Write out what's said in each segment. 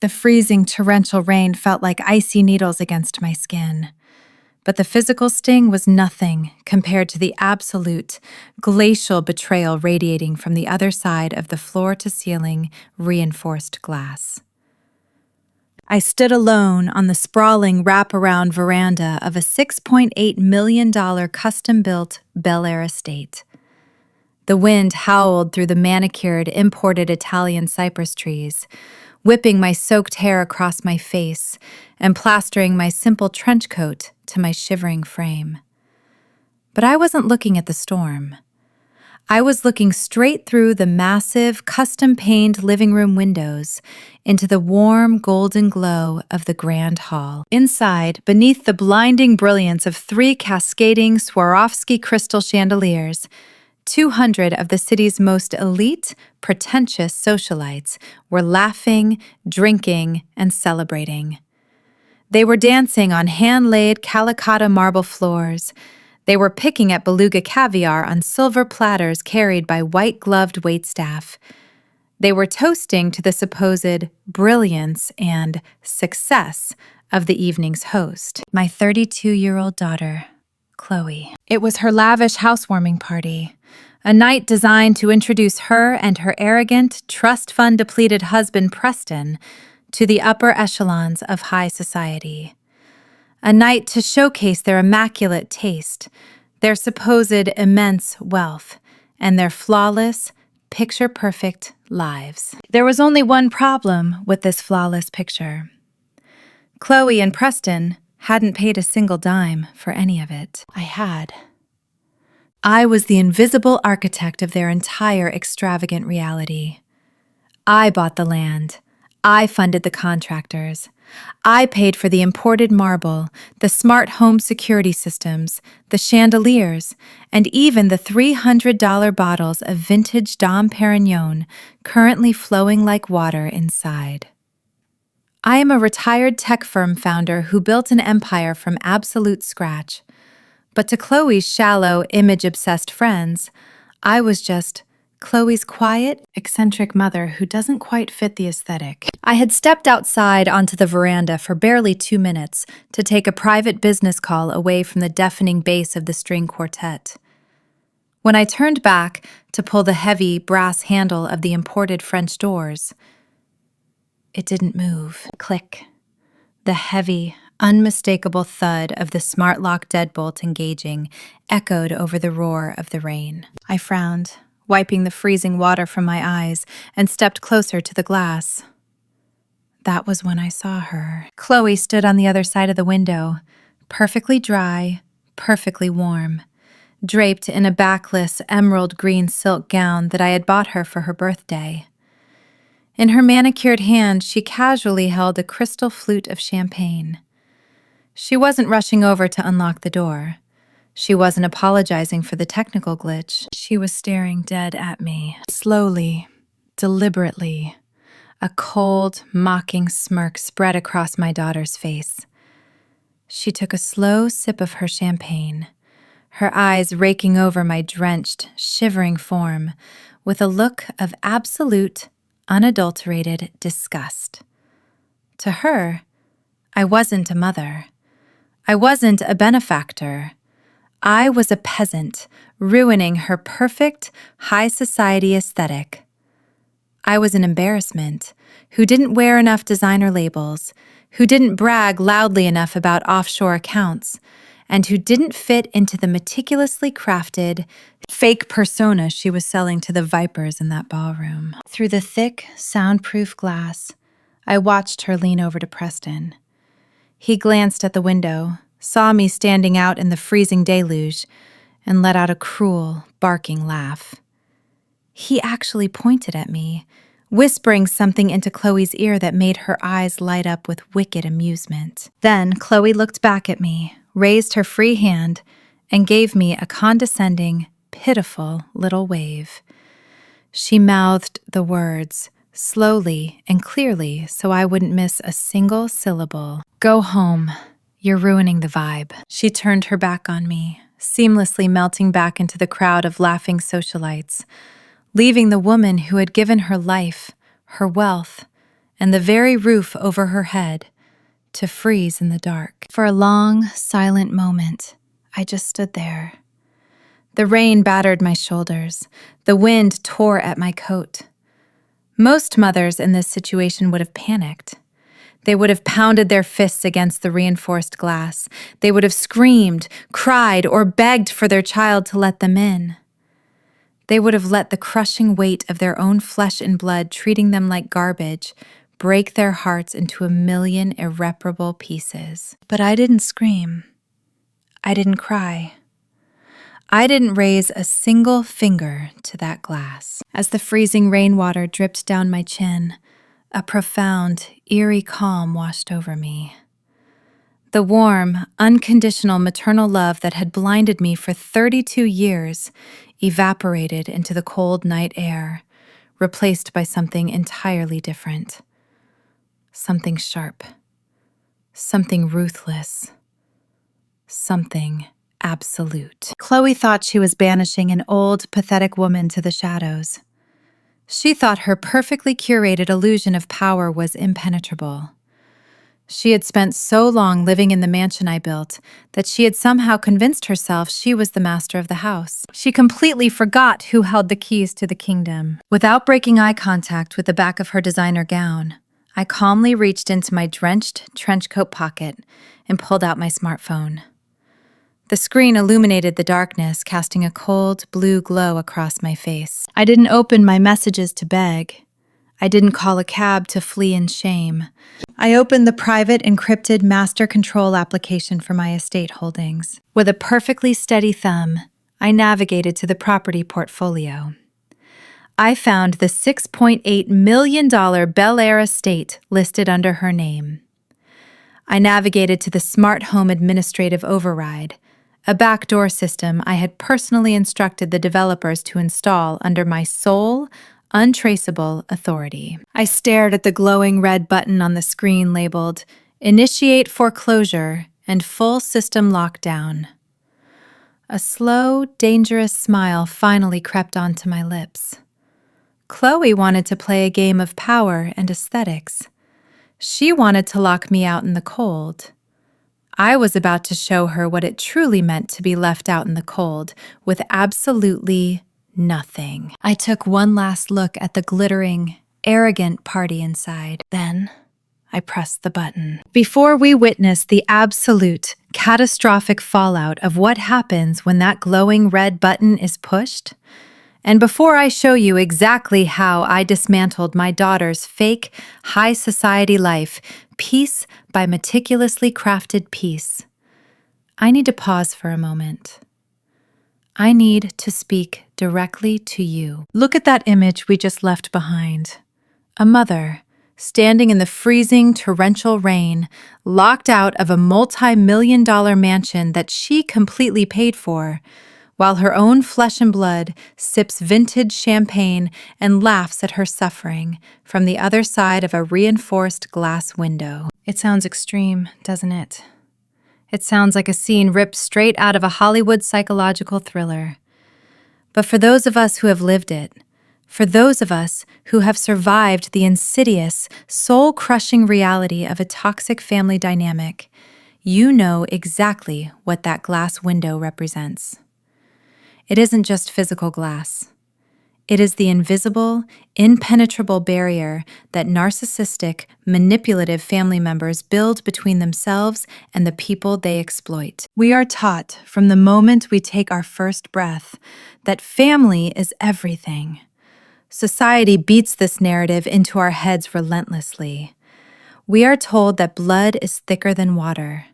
The freezing torrential rain felt like icy needles against my skin. But the physical sting was nothing compared to the absolute, glacial betrayal radiating from the other side of the floor-to-ceiling reinforced glass. I stood alone on the sprawling wraparound veranda of a $6.8 million custom-built Bel Air estate. The wind howled through the manicured, imported Italian cypress trees, whipping my soaked hair across my face and plastering my simple trench coat to my shivering frame. But I wasn't looking at the storm. I was looking straight through the massive, custom-paned living room windows into the warm, golden glow of the grand hall. Inside, beneath the blinding brilliance of 3 cascading Swarovski crystal chandeliers, 200 of the city's most elite, pretentious socialites were laughing, drinking, and celebrating. They were dancing on hand-laid Calicotta marble floors. They were picking at beluga caviar on silver platters carried by white-gloved waitstaff. They were toasting to the supposed brilliance and success of the evening's host, my 32-year-old daughter, Chloe. It was her lavish housewarming party, a night designed to introduce her and her arrogant, trust fund-depleted husband, Preston, to the upper echelons of high society. A night to showcase their immaculate taste, their supposed immense wealth, and their flawless, picture-perfect lives. There was only one problem with this flawless picture. Chloe and Preston hadn't paid a single dime for any of it. I had. I was the invisible architect of their entire extravagant reality. I bought the land. I funded the contractors. I paid for the imported marble, the smart home security systems, the chandeliers, and even the $300 bottles of vintage Dom Perignon currently flowing like water inside. I am a retired tech firm founder who built an empire from absolute scratch. But to Chloe's shallow, image-obsessed friends, I was just Chloe's quiet, eccentric mother who doesn't quite fit the aesthetic. I had stepped outside onto the veranda for barely 2 minutes to take a private business call away from the deafening bass of the string quartet. When I turned back to pull the heavy brass handle of the imported French doors, it didn't move. Click. The heavy, unmistakable thud of the smart lock deadbolt engaging echoed over the roar of the rain. I frowned, wiping the freezing water from my eyes, and stepped closer to the glass. That was when I saw her. Chloe stood on the other side of the window, perfectly dry, perfectly warm, draped in a backless emerald green silk gown that I had bought her for her birthday. In her manicured hand, she casually held a crystal flute of champagne. She wasn't rushing over to unlock the door. She wasn't apologizing for the technical glitch. She was staring dead at me, slowly, deliberately. A cold, mocking smirk spread across my daughter's face. She took a slow sip of her champagne, her eyes raking over my drenched, shivering form with a look of absolute, unadulterated disgust. To her, I wasn't a mother. I wasn't a benefactor. I was a peasant, ruining her perfect, high society aesthetic. I was an embarrassment, who didn't wear enough designer labels, who didn't brag loudly enough about offshore accounts, and who didn't fit into the meticulously crafted, fake persona she was selling to the vipers in that ballroom. Through the thick, soundproof glass, I watched her lean over to Preston. He glanced at the window, saw me standing out in the freezing deluge, and let out a cruel, barking laugh. He actually pointed at me, whispering something into Chloe's ear that made her eyes light up with wicked amusement. Then Chloe looked back at me, raised her free hand, and gave me a condescending, pitiful little wave. She mouthed the words, slowly and clearly so I wouldn't miss a single syllable. "Go home. You're ruining the vibe." She turned her back on me, seamlessly melting back into the crowd of laughing socialites, leaving the woman who had given her life, her wealth, and the very roof over her head to freeze in the dark. For a long, silent moment, I just stood there. The rain battered my shoulders. The wind tore at my coat. Most mothers in this situation would have panicked. They would have pounded their fists against the reinforced glass. They would have screamed, cried, or begged for their child to let them in. They would have let the crushing weight of their own flesh and blood, treating them like garbage, break their hearts into a million irreparable pieces. But I didn't scream. I didn't cry. I didn't raise a single finger to that glass. As the freezing rainwater dripped down my chin, a profound, eerie calm washed over me. The warm, unconditional maternal love that had blinded me for 32 years evaporated into the cold night air, replaced by something entirely different. Something sharp. Something ruthless. Something absolute. Chloe thought she was banishing an old, pathetic woman to the shadows. She thought her perfectly curated illusion of power was impenetrable. She had spent so long living in the mansion I built that she had somehow convinced herself she was the master of the house. She completely forgot who held the keys to the kingdom. Without breaking eye contact with the back of her designer gown, I calmly reached into my drenched trench coat pocket and pulled out my smartphone. The screen illuminated the darkness, casting a cold, blue glow across my face. I didn't open my messages to beg. I didn't call a cab to flee in shame. I opened the private, encrypted master control application for my estate holdings. With a perfectly steady thumb, I navigated to the property portfolio. I found the $6.8 million Bel Air estate listed under her name. I navigated to the Smart Home Administrative Override, a backdoor system I had personally instructed the developers to install under my sole, untraceable authority. I stared at the glowing red button on the screen labeled Initiate Foreclosure and Full System Lockdown. A slow, dangerous smile finally crept onto my lips. Chloe wanted to play a game of power and aesthetics. She wanted to lock me out in the cold. I was about to show her what it truly meant to be left out in the cold with absolutely nothing. I took one last look at the glittering, arrogant party inside. Then I pressed the button. Before we witnessed the absolute, catastrophic fallout of what happens when that glowing red button is pushed, and before I show you exactly how I dismantled my daughter's fake, high society life, piece by meticulously crafted piece, I need to pause for a moment. I need to speak directly to you. Look at that image we just left behind. A mother, standing in the freezing, torrential rain, locked out of a multi-million-dollar mansion that she completely paid for, while her own flesh and blood sips vintage champagne and laughs at her suffering from the other side of a reinforced glass window. It sounds extreme, doesn't it? It sounds like a scene ripped straight out of a Hollywood psychological thriller. But for those of us who have lived it, for those of us who have survived the insidious, soul-crushing reality of a toxic family dynamic, you know exactly what that glass window represents. It isn't just physical glass. It is the invisible, impenetrable barrier that narcissistic, manipulative family members build between themselves and the people they exploit. We are taught from the moment we take our first breath that family is everything. Society beats this narrative into our heads relentlessly. We are told that blood is thicker than water.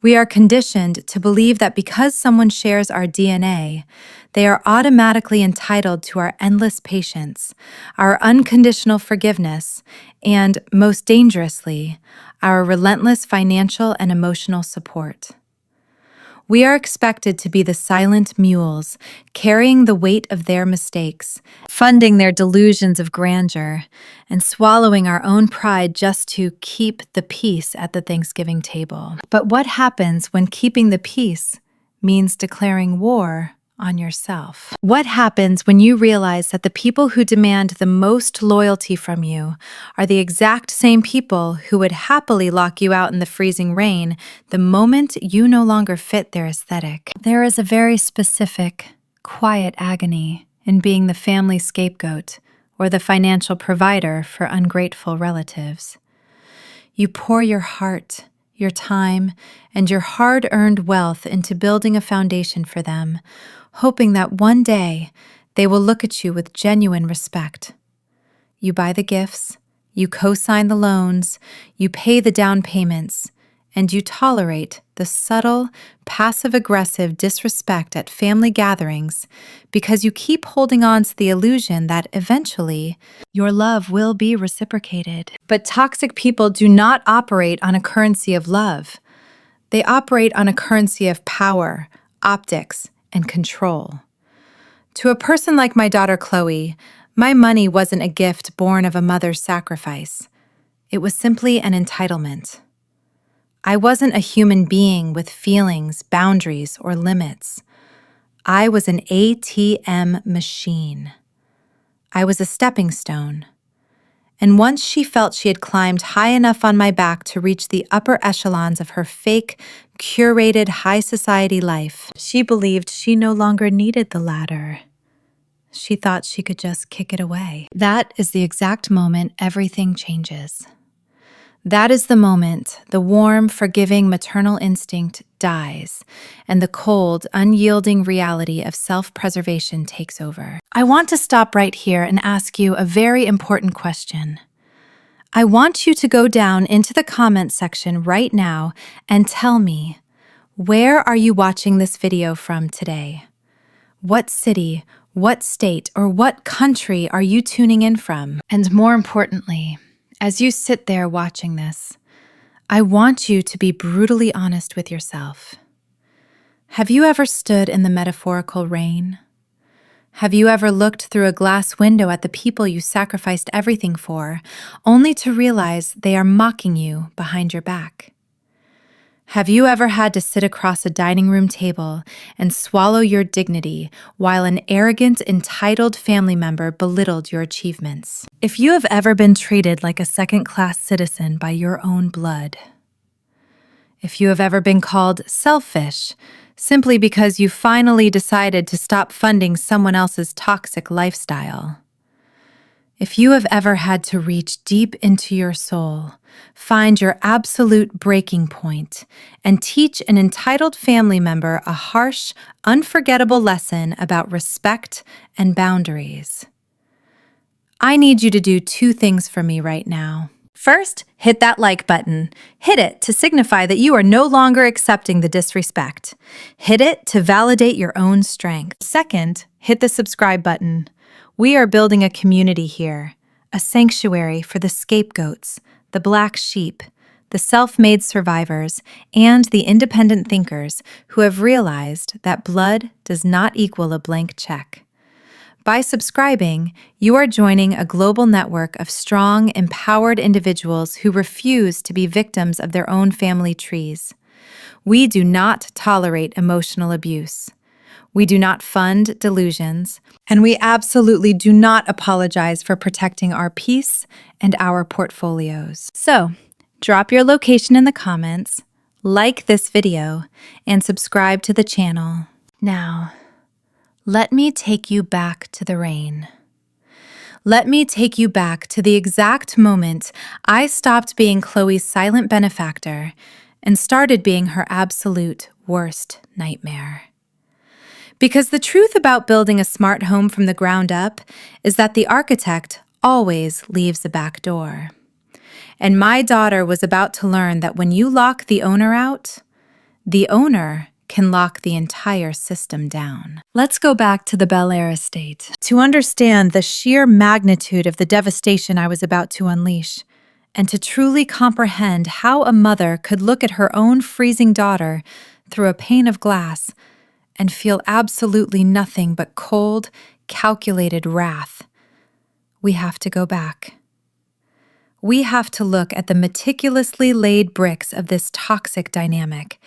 We are conditioned to believe that because someone shares our DNA, they are automatically entitled to our endless patience, our unconditional forgiveness, and, most dangerously, our relentless financial and emotional support. We are expected to be the silent mules, carrying the weight of their mistakes, funding their delusions of grandeur, and swallowing our own pride just to keep the peace at the Thanksgiving table. But what happens when keeping the peace means declaring war on yourself. What happens when you realize that the people who demand the most loyalty from you are the exact same people who would happily lock you out in the freezing rain the moment you no longer fit their aesthetic? There is a very specific, quiet agony in being the family scapegoat or the financial provider for ungrateful relatives. You pour your heart, your time, and your hard-earned wealth into building a foundation for them, hoping that one day they will look at you with genuine respect. You buy the gifts, you co-sign the loans, you pay the down payments, and you tolerate the subtle, passive-aggressive disrespect at family gatherings because you keep holding on to the illusion that eventually your love will be reciprocated. But toxic people do not operate on a currency of love. They operate on a currency of power, optics, and control. To a person like my daughter Chloe, my money wasn't a gift born of a mother's sacrifice. It was simply an entitlement. I wasn't a human being with feelings, boundaries, or limits. I was an ATM machine. I was a stepping stone. And once she felt she had climbed high enough on my back to reach the upper echelons of her fake, curated high society life, she believed she no longer needed the ladder. She thought she could just kick it away. That is the exact moment everything changes. That is the moment the warm, forgiving maternal instinct dies and the cold, unyielding reality of self-preservation takes over. I want to stop right here and ask you a very important question. I want you to go down into the comments section right now and tell me, where are you watching this video from today? What city, what state, or what country are you tuning in from? And more importantly, as you sit there watching this, I want you to be brutally honest with yourself. Have you ever stood in the metaphorical rain? Have you ever looked through a glass window at the people you sacrificed everything for, only to realize they are mocking you behind your back? Have you ever had to sit across a dining room table and swallow your dignity while an arrogant, entitled family member belittled your achievements? If you have ever been treated like a second-class citizen by your own blood, if you have ever been called selfish simply because you finally decided to stop funding someone else's toxic lifestyle, if you have ever had to reach deep into your soul, find your absolute breaking point, and teach an entitled family member a harsh, unforgettable lesson about respect and boundaries, I need you to do two things for me right now. First, hit that like button. Hit it to signify that you are no longer accepting the disrespect. Hit it to validate your own strength. Second, hit the subscribe button. We are building a community here, a sanctuary for the scapegoats, the black sheep, the self-made survivors, and the independent thinkers who have realized that blood does not equal a blank check. By subscribing, you are joining a global network of strong, empowered individuals who refuse to be victims of their own family trees. We do not tolerate emotional abuse. We do not fund delusions, and we absolutely do not apologize for protecting our peace and our portfolios. So, drop your location in the comments, like this video, and subscribe to the channel. Now, let me take you back to the rain. Let me take you back to the exact moment I stopped being Chloe's silent benefactor and started being her absolute worst nightmare. Because the truth about building a smart home from the ground up is that the architect always leaves a back door. And my daughter was about to learn that when you lock the owner out, the owner can lock the entire system down. Let's go back to the Bel Air estate to understand the sheer magnitude of the devastation I was about to unleash, and to truly comprehend how a mother could look at her own freezing daughter through a pane of glass and feel absolutely nothing but cold, calculated wrath. We have to go back. We have to look at the meticulously laid bricks of this toxic dynamic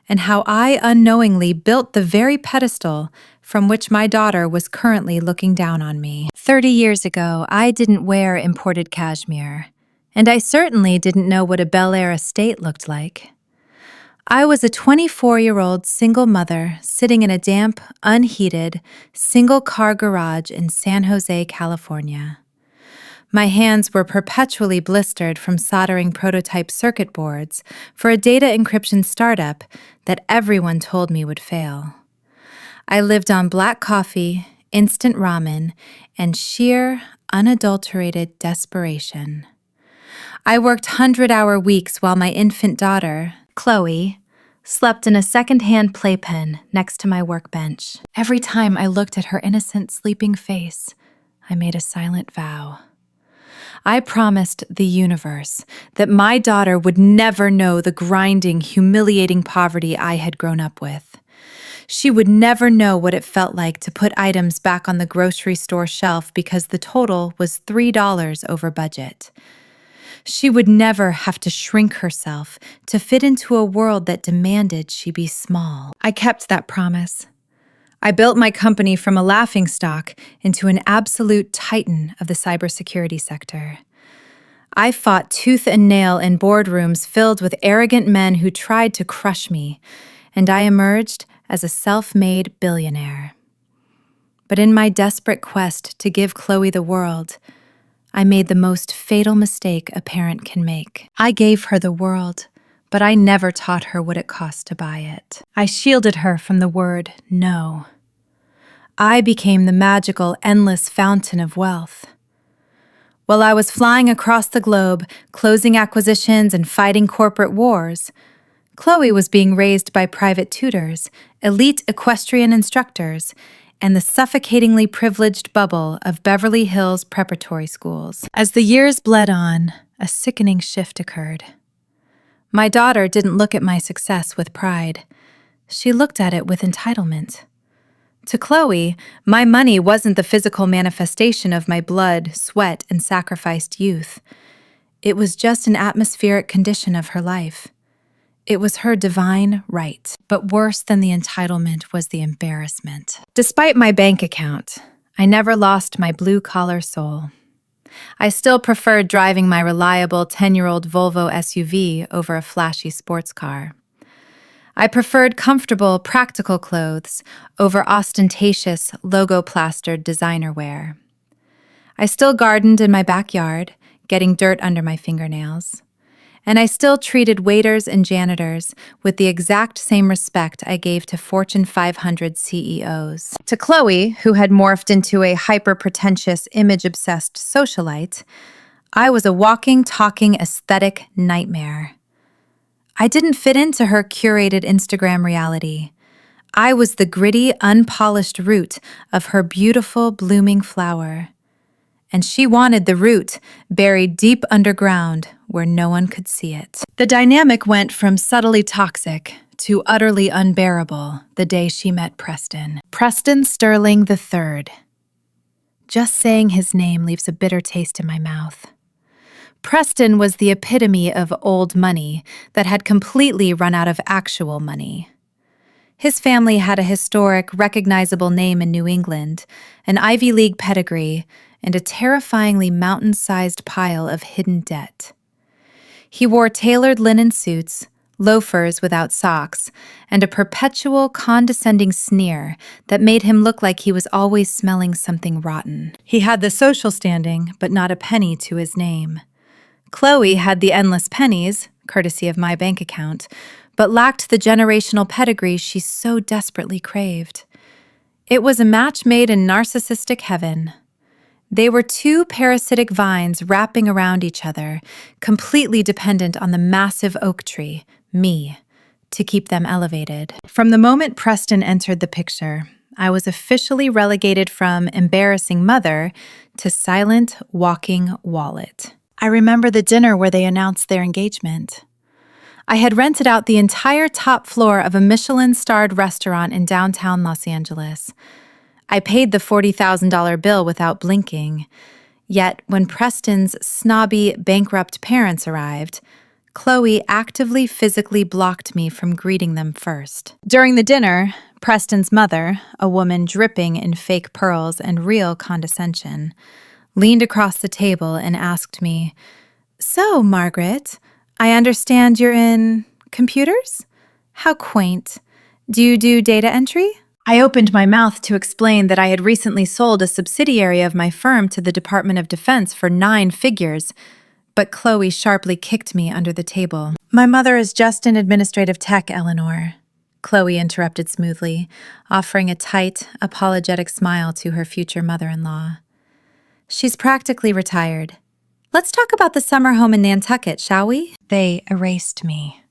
and how I unknowingly built the very pedestal from which my daughter was currently looking down on me. 30 years ago, I didn't wear imported cashmere, and I certainly didn't know what a Bel Air estate looked like. I was a 24-year-old single mother sitting in a damp, unheated, single-car garage in San Jose, California. My hands were perpetually blistered from soldering prototype circuit boards for a data encryption startup that everyone told me would fail. I lived on black coffee, instant ramen, and sheer, unadulterated desperation. I worked 100-hour weeks while my infant daughter, Chloe, slept in a second-hand playpen next to my workbench. Every time I looked at her innocent, sleeping face, I made a silent vow. I promised the universe that my daughter would never know the grinding, humiliating poverty I had grown up with. She would never know what it felt like to put items back on the grocery store shelf because the total was $3 over budget. She would never have to shrink herself to fit into a world that demanded she be small. I kept that promise. I built my company from a laughingstock into an absolute titan of the cybersecurity sector. I fought tooth and nail in boardrooms filled with arrogant men who tried to crush me, and I emerged as a self-made billionaire. But in my desperate quest to give Chloe the world, I made the most fatal mistake a parent can make. I gave her the world, but I never taught her what it cost to buy it. I shielded her from the word no. I became the magical, endless fountain of wealth. While I was flying across the globe, closing acquisitions and fighting corporate wars, Chloe was being raised by private tutors, elite equestrian instructors, and the suffocatingly privileged bubble of Beverly Hills preparatory schools. As the years bled on, a sickening shift occurred. My daughter didn't look at my success with pride. She looked at it with entitlement. To Chloe, my money wasn't the physical manifestation of my blood, sweat, and sacrificed youth. It was just an atmospheric condition of her life. It was her divine right. But worse than the entitlement was the embarrassment. Despite my bank account, I never lost my blue-collar soul. I still preferred driving my reliable 10-year-old Volvo SUV over a flashy sports car. I preferred comfortable, practical clothes over ostentatious, logo-plastered designer wear. I still gardened in my backyard, getting dirt under my fingernails. And I still treated waiters and janitors with the exact same respect I gave to Fortune 500 CEOs. To Chloe, who had morphed into a hyper-pretentious, image-obsessed socialite, I was a walking, talking aesthetic nightmare. I didn't fit into her curated Instagram reality. I was the gritty, unpolished root of her beautiful, blooming flower. And she wanted the root buried deep underground where no one could see it. The dynamic went from subtly toxic to utterly unbearable the day she met Preston. Preston Sterling III. Just saying his name leaves a bitter taste in my mouth. Preston was the epitome of old money that had completely run out of actual money. His family had a historic, recognizable name in New England, an Ivy League pedigree, and a terrifyingly mountain-sized pile of hidden debt. He wore tailored linen suits, loafers without socks, and a perpetual condescending sneer that made him look like he was always smelling something rotten. He had the social standing, but not a penny to his name. Chloe had the endless pennies, courtesy of my bank account, but lacked the generational pedigree she so desperately craved. It was a match made in narcissistic heaven. They were two parasitic vines wrapping around each other, completely dependent on the massive oak tree, me, to keep them elevated. From the moment Preston entered the picture, I was officially relegated from embarrassing mother to silent, walking wallet. I remember the dinner where they announced their engagement. I had rented out the entire top floor of a Michelin-starred restaurant in downtown Los Angeles. I paid the $40,000 bill without blinking. Yet, when Preston's snobby, bankrupt parents arrived, Chloe actively physically blocked me from greeting them first. During the dinner, Preston's mother, a woman dripping in fake pearls and real condescension, leaned across the table and asked me, "So, Margaret, I understand you're in computers? How quaint. Do you do data entry?" I opened my mouth to explain that I had recently sold a subsidiary of my firm to the Department of Defense for 9 figures, but Chloe sharply kicked me under the table. "My mother is just in administrative tech, Eleanor," Chloe interrupted smoothly, offering a tight, apologetic smile to her future mother-in-law. "She's practically retired. Let's talk about the summer home in Nantucket, shall we?" They erased me.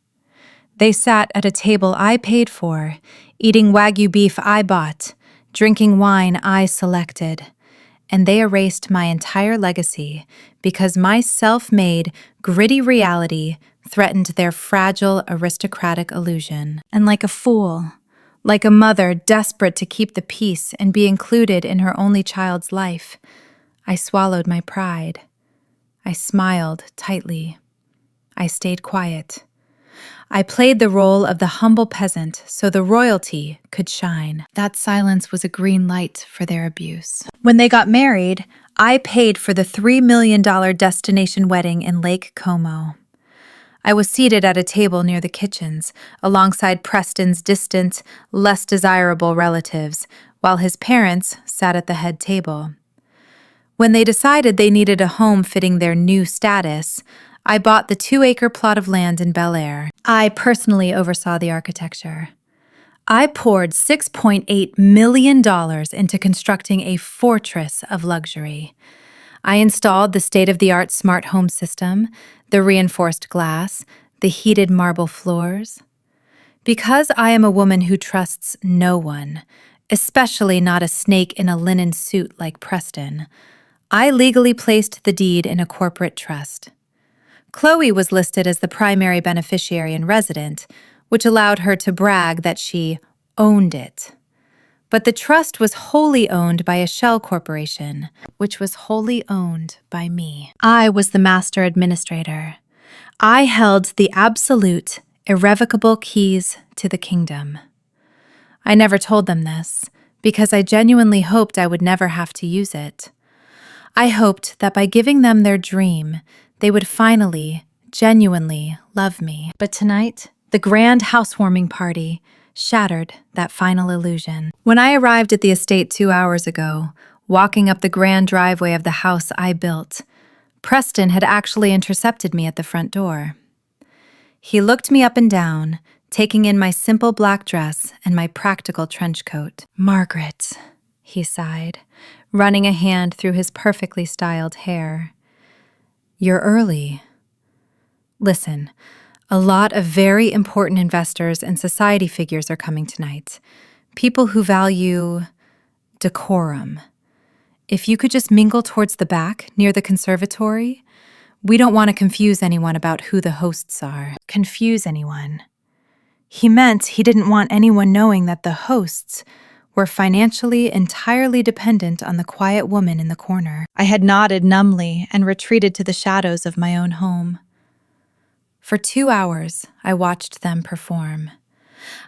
They sat at a table I paid for, eating Wagyu beef I bought, drinking wine I selected, and they erased my entire legacy because my self-made, gritty reality threatened their fragile, aristocratic illusion. And like a fool, like a mother desperate to keep the peace and be included in her only child's life, I swallowed my pride. I smiled tightly. I stayed quiet. I played the role of the humble peasant so the royalty could shine. That silence was a green light for their abuse. When they got married, I paid for the $3 million destination wedding in Lake Como. I was seated at a table near the kitchens, alongside Preston's distant, less desirable relatives, while his parents sat at the head table. When they decided they needed a home fitting their new status, I bought the 2-acre plot of land in Bel Air. I personally oversaw the architecture. I poured $6.8 million into constructing a fortress of luxury. I installed the state-of-the-art smart home system, the reinforced glass, the heated marble floors. Because I am a woman who trusts no one, especially not a snake in a linen suit like Preston, I legally placed the deed in a corporate trust. Chloe was listed as the primary beneficiary and resident, which allowed her to brag that she owned it. But the trust was wholly owned by a shell corporation, which was wholly owned by me. I was the master administrator. I held the absolute, irrevocable keys to the kingdom. I never told them this, because I genuinely hoped I would never have to use it. I hoped that by giving them their dream, they would finally, genuinely love me. But tonight, the grand housewarming party shattered that final illusion. When I arrived at the estate 2 hours ago, walking up the grand driveway of the house I built, Preston had actually intercepted me at the front door. He looked me up and down, taking in my simple black dress and my practical trench coat. "Margaret," he sighed, running a hand through his perfectly styled hair. "You're early." Listen, a lot of very important investors and society figures are coming tonight. People who value decorum. If you could just mingle towards the back, near the conservatory, we don't want to confuse anyone about who the hosts are. Confuse anyone. He meant he didn't want anyone knowing that the hosts were financially entirely dependent on the quiet woman in the corner. I had nodded numbly and retreated to the shadows of my own home. For 2 hours, I watched them perform.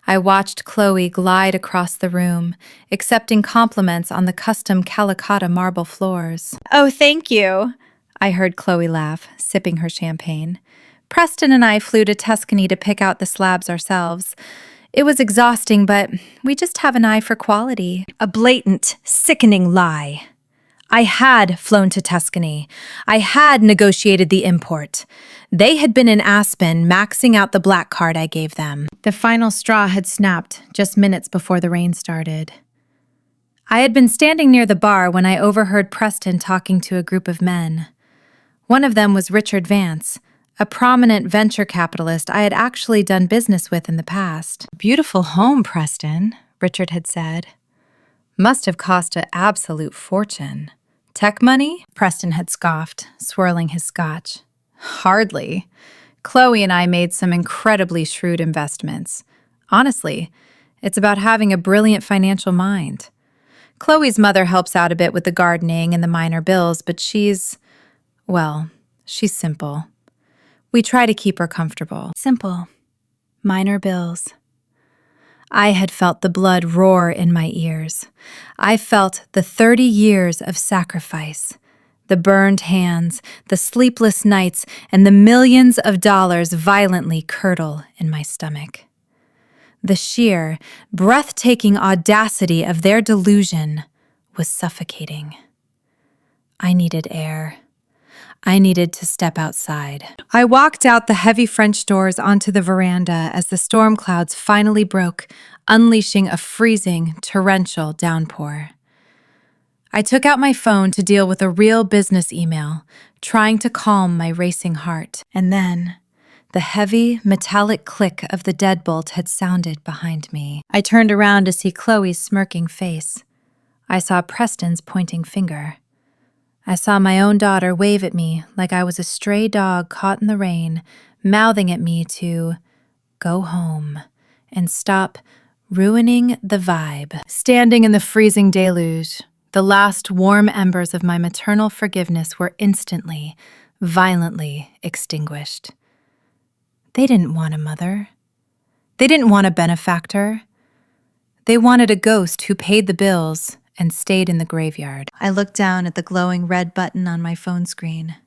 I watched Chloe glide across the room, accepting compliments on the custom calicotta marble floors. "Oh, thank you," I heard Chloe laugh, sipping her champagne. "Preston and I flew to Tuscany to pick out the slabs ourselves. It was exhausting, but we just have an eye for quality." A blatant, sickening lie. I had flown to Tuscany. I had negotiated the import. They had been in Aspen, maxing out the black card I gave them. The final straw had snapped just minutes before the rain started. I had been standing near the bar when I overheard Preston talking to a group of men. One of them was Richard Vance, a prominent venture capitalist I had actually done business with in the past. "Beautiful home, Preston," Richard had said. "Must have cost an absolute fortune. Tech money?" Preston had scoffed, swirling his scotch. "Hardly. Chloe and I made some incredibly shrewd investments. Honestly, it's about having a brilliant financial mind. Chloe's mother helps out a bit with the gardening and the minor bills, but she's simple. We try to keep her comfortable." Simple. Minor bills. I had felt the blood roar in my ears. I felt the 30 years of sacrifice, the burned hands, the sleepless nights, and the millions of dollars violently curdle in my stomach. The sheer, breathtaking audacity of their delusion was suffocating. I needed air. I needed to step outside. I walked out the heavy French doors onto the veranda as the storm clouds finally broke, unleashing a freezing, torrential downpour. I took out my phone to deal with a real business email, trying to calm my racing heart. And then, the heavy, metallic click of the deadbolt had sounded behind me. I turned around to see Chloe's smirking face. I saw Preston's pointing finger. I saw my own daughter wave at me like I was a stray dog caught in the rain, mouthing at me to go home and stop ruining the vibe. Standing in the freezing deluge, the last warm embers of my maternal forgiveness were instantly, violently extinguished. They didn't want a mother. They didn't want a benefactor. They wanted a ghost who paid the bills and stayed in the graveyard. I looked down at the glowing red button on my phone screen.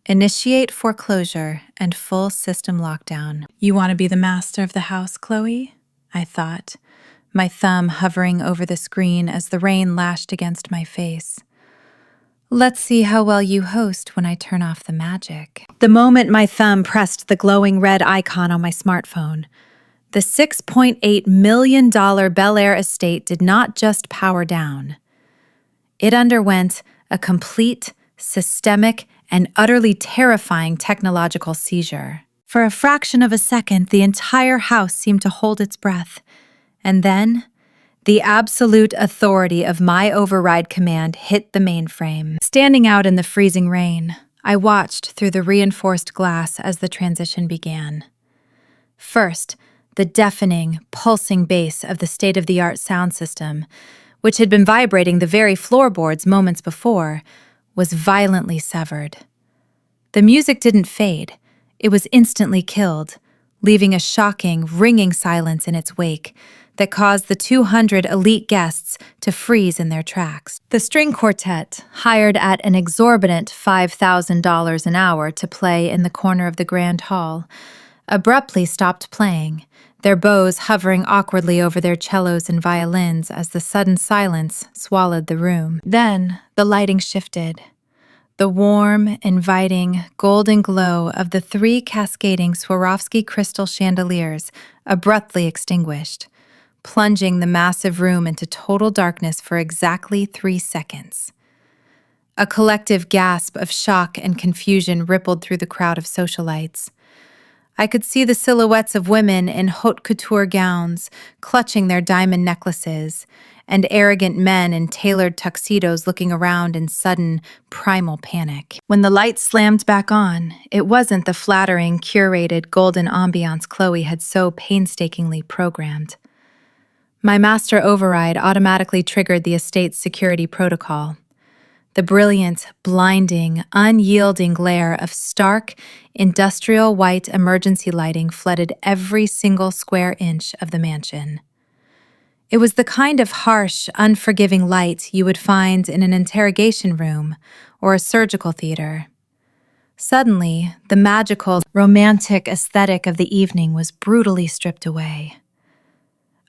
Initiate foreclosure and full system lockdown. You want to be the master of the house, Chloe? I thought, my thumb hovering over the screen as the rain lashed against my face. Let's see how well you host when I turn off the magic. The moment my thumb pressed the glowing red icon on my smartphone, the $6.8 million Bel Air estate did not just power down. It underwent a complete, systemic, and utterly terrifying technological seizure. For a fraction of a second, the entire house seemed to hold its breath. And then, the absolute authority of my override command hit the mainframe. Standing out in the freezing rain, I watched through the reinforced glass as the transition began. First, the deafening, pulsing bass of the state-of-the-art sound system, which had been vibrating the very floorboards moments before, was violently severed. The music didn't fade. It was instantly killed, leaving a shocking, ringing silence in its wake that caused the 200 elite guests to freeze in their tracks. The string quartet, hired at an exorbitant $5,000 an hour to play in the corner of the grand hall, abruptly stopped playing, their bows hovering awkwardly over their cellos and violins as the sudden silence swallowed the room. Then the lighting shifted. The warm, inviting, golden glow of the 3 cascading Swarovski crystal chandeliers abruptly extinguished, plunging the massive room into total darkness for exactly 3 seconds. A collective gasp of shock and confusion rippled through the crowd of socialites. I could see the silhouettes of women in haute couture gowns, clutching their diamond necklaces, and arrogant men in tailored tuxedos looking around in sudden, primal panic. When the lights slammed back on, it wasn't the flattering, curated, golden ambiance Chloe had so painstakingly programmed. My master override automatically triggered the estate's security protocol. The brilliant, blinding, unyielding glare of stark, industrial white emergency lighting flooded every single square inch of the mansion. It was the kind of harsh, unforgiving light you would find in an interrogation room or a surgical theater. Suddenly, the magical, romantic aesthetic of the evening was brutally stripped away.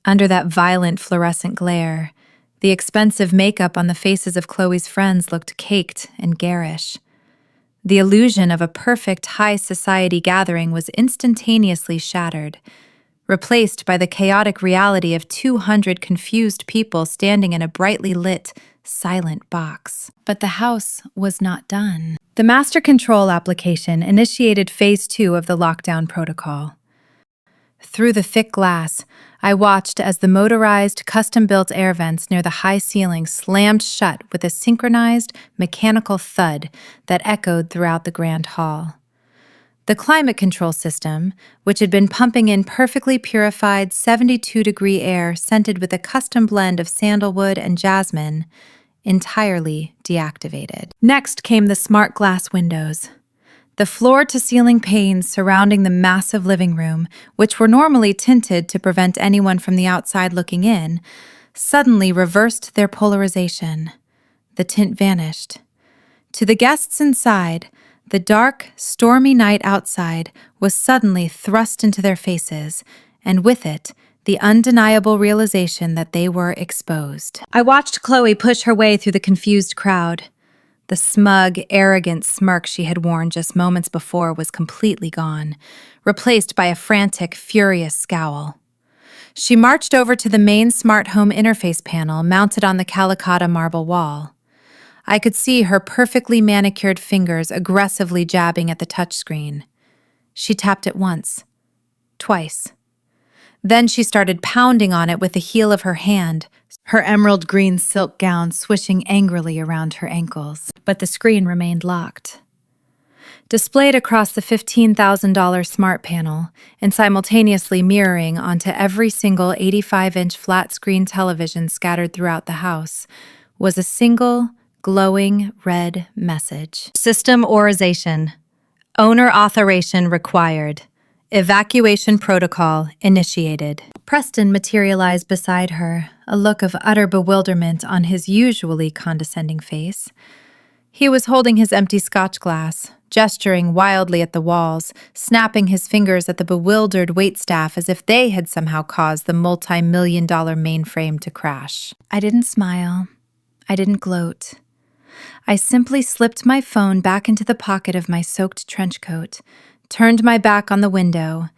Under that violent fluorescent glare, the expensive makeup on the faces of Chloe's friends looked caked and garish. The illusion of a perfect high society gathering was instantaneously shattered, replaced by the chaotic reality of 200 confused people standing in a brightly lit, silent box. But the house was not done. The master control application initiated phase 2 of the lockdown protocol. Through the thick glass, I watched as the motorized, custom-built air vents near the high ceiling slammed shut with a synchronized, mechanical thud that echoed throughout the grand hall. The climate control system, which had been pumping in perfectly purified 72-degree air scented with a custom blend of sandalwood and jasmine, entirely deactivated. Next came the smart glass windows. The floor-to-ceiling panes surrounding the massive living room, which were normally tinted to prevent anyone from the outside looking in, suddenly reversed their polarization. The tint vanished. To the guests inside, the dark, stormy night outside was suddenly thrust into their faces, and with it, the undeniable realization that they were exposed. I watched Chloe push her way through the confused crowd. The smug, arrogant smirk she had worn just moments before was completely gone, replaced by a frantic, furious scowl. She marched over to the main smart home interface panel mounted on the Calicotta marble wall. I could see her perfectly manicured fingers aggressively jabbing at the touchscreen. She tapped it once, twice. Then she started pounding on it with the heel of her hand, her emerald green silk gown swishing angrily around her ankles. But the screen remained locked. Displayed across the $15,000 smart panel and simultaneously mirroring onto every single 85-inch flat-screen television scattered throughout the house was a single, glowing red message. System authorization. Owner authorization required. Evacuation protocol initiated. Preston materialized beside her, a look of utter bewilderment on his usually condescending face. He was holding his empty scotch glass, gesturing wildly at the walls, snapping his fingers at the bewildered waitstaff as if they had somehow caused the multi-million-dollar mainframe to crash. I didn't smile. I didn't gloat. I simply slipped my phone back into the pocket of my soaked trench coat, turned my back on the window,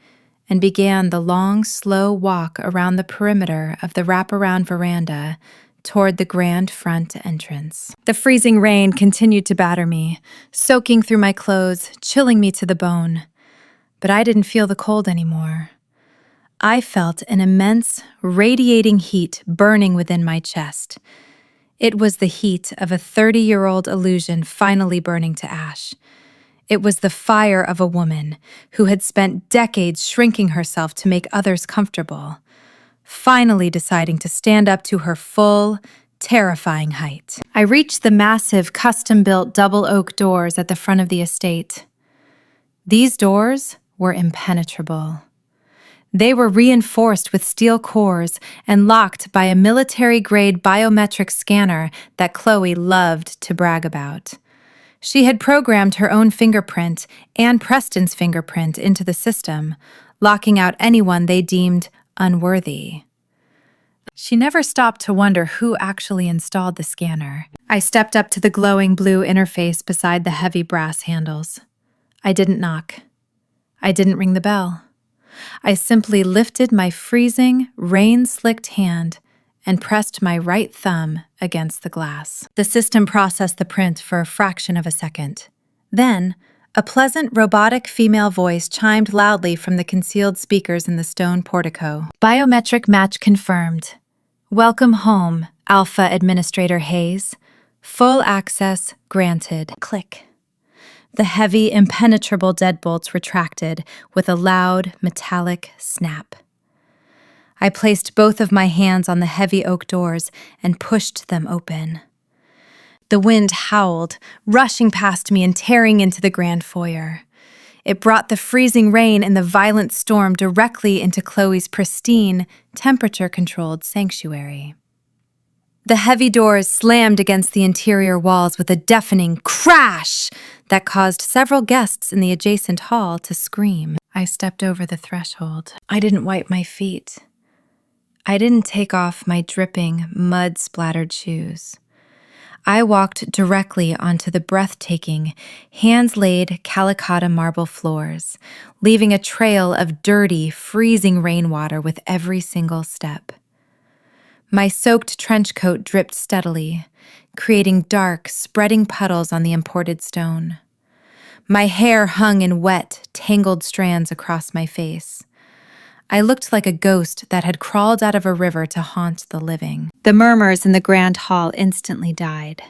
and began the long, slow walk around the perimeter of the wraparound veranda toward the grand front entrance. The freezing rain continued to batter me, soaking through my clothes, chilling me to the bone. But I didn't feel the cold anymore. I felt an immense, radiating heat burning within my chest. It was the heat of a 30-year-old illusion finally burning to ash. It was the fire of a woman who had spent decades shrinking herself to make others comfortable, finally deciding to stand up to her full, terrifying height. I reached the massive, custom-built double oak doors at the front of the estate. These doors were impenetrable. They were reinforced with steel cores and locked by a military-grade biometric scanner that Chloe loved to brag about. She had programmed her own fingerprint and Preston's fingerprint into the system, locking out anyone they deemed unworthy. She never stopped to wonder who actually installed the scanner. I stepped up to the glowing blue interface beside the heavy brass handles. I didn't knock. I didn't ring the bell. I simply lifted my freezing, rain-slicked hand and pressed my right thumb against the glass. The system processed the print for a fraction of a second. Then, a pleasant, robotic female voice chimed loudly from the concealed speakers in the stone portico. Biometric match confirmed. Welcome home, Alpha Administrator Hayes. Full access granted. Click. The heavy, impenetrable deadbolts retracted with a loud, metallic snap. I placed both of my hands on the heavy oak doors and pushed them open. The wind howled, rushing past me and tearing into the grand foyer. It brought the freezing rain and the violent storm directly into Chloe's pristine, temperature-controlled sanctuary. The heavy doors slammed against the interior walls with a deafening crash that caused several guests in the adjacent hall to scream. I stepped over the threshold. I didn't wipe my feet. I didn't take off my dripping, mud-splattered shoes. I walked directly onto the breathtaking, hands-laid Calicotta marble floors, leaving a trail of dirty, freezing rainwater with every single step. My soaked trench coat dripped steadily, creating dark, spreading puddles on the imported stone. My hair hung in wet, tangled strands across my face. I looked like a ghost that had crawled out of a river to haunt the living. The murmurs in the grand hall instantly died.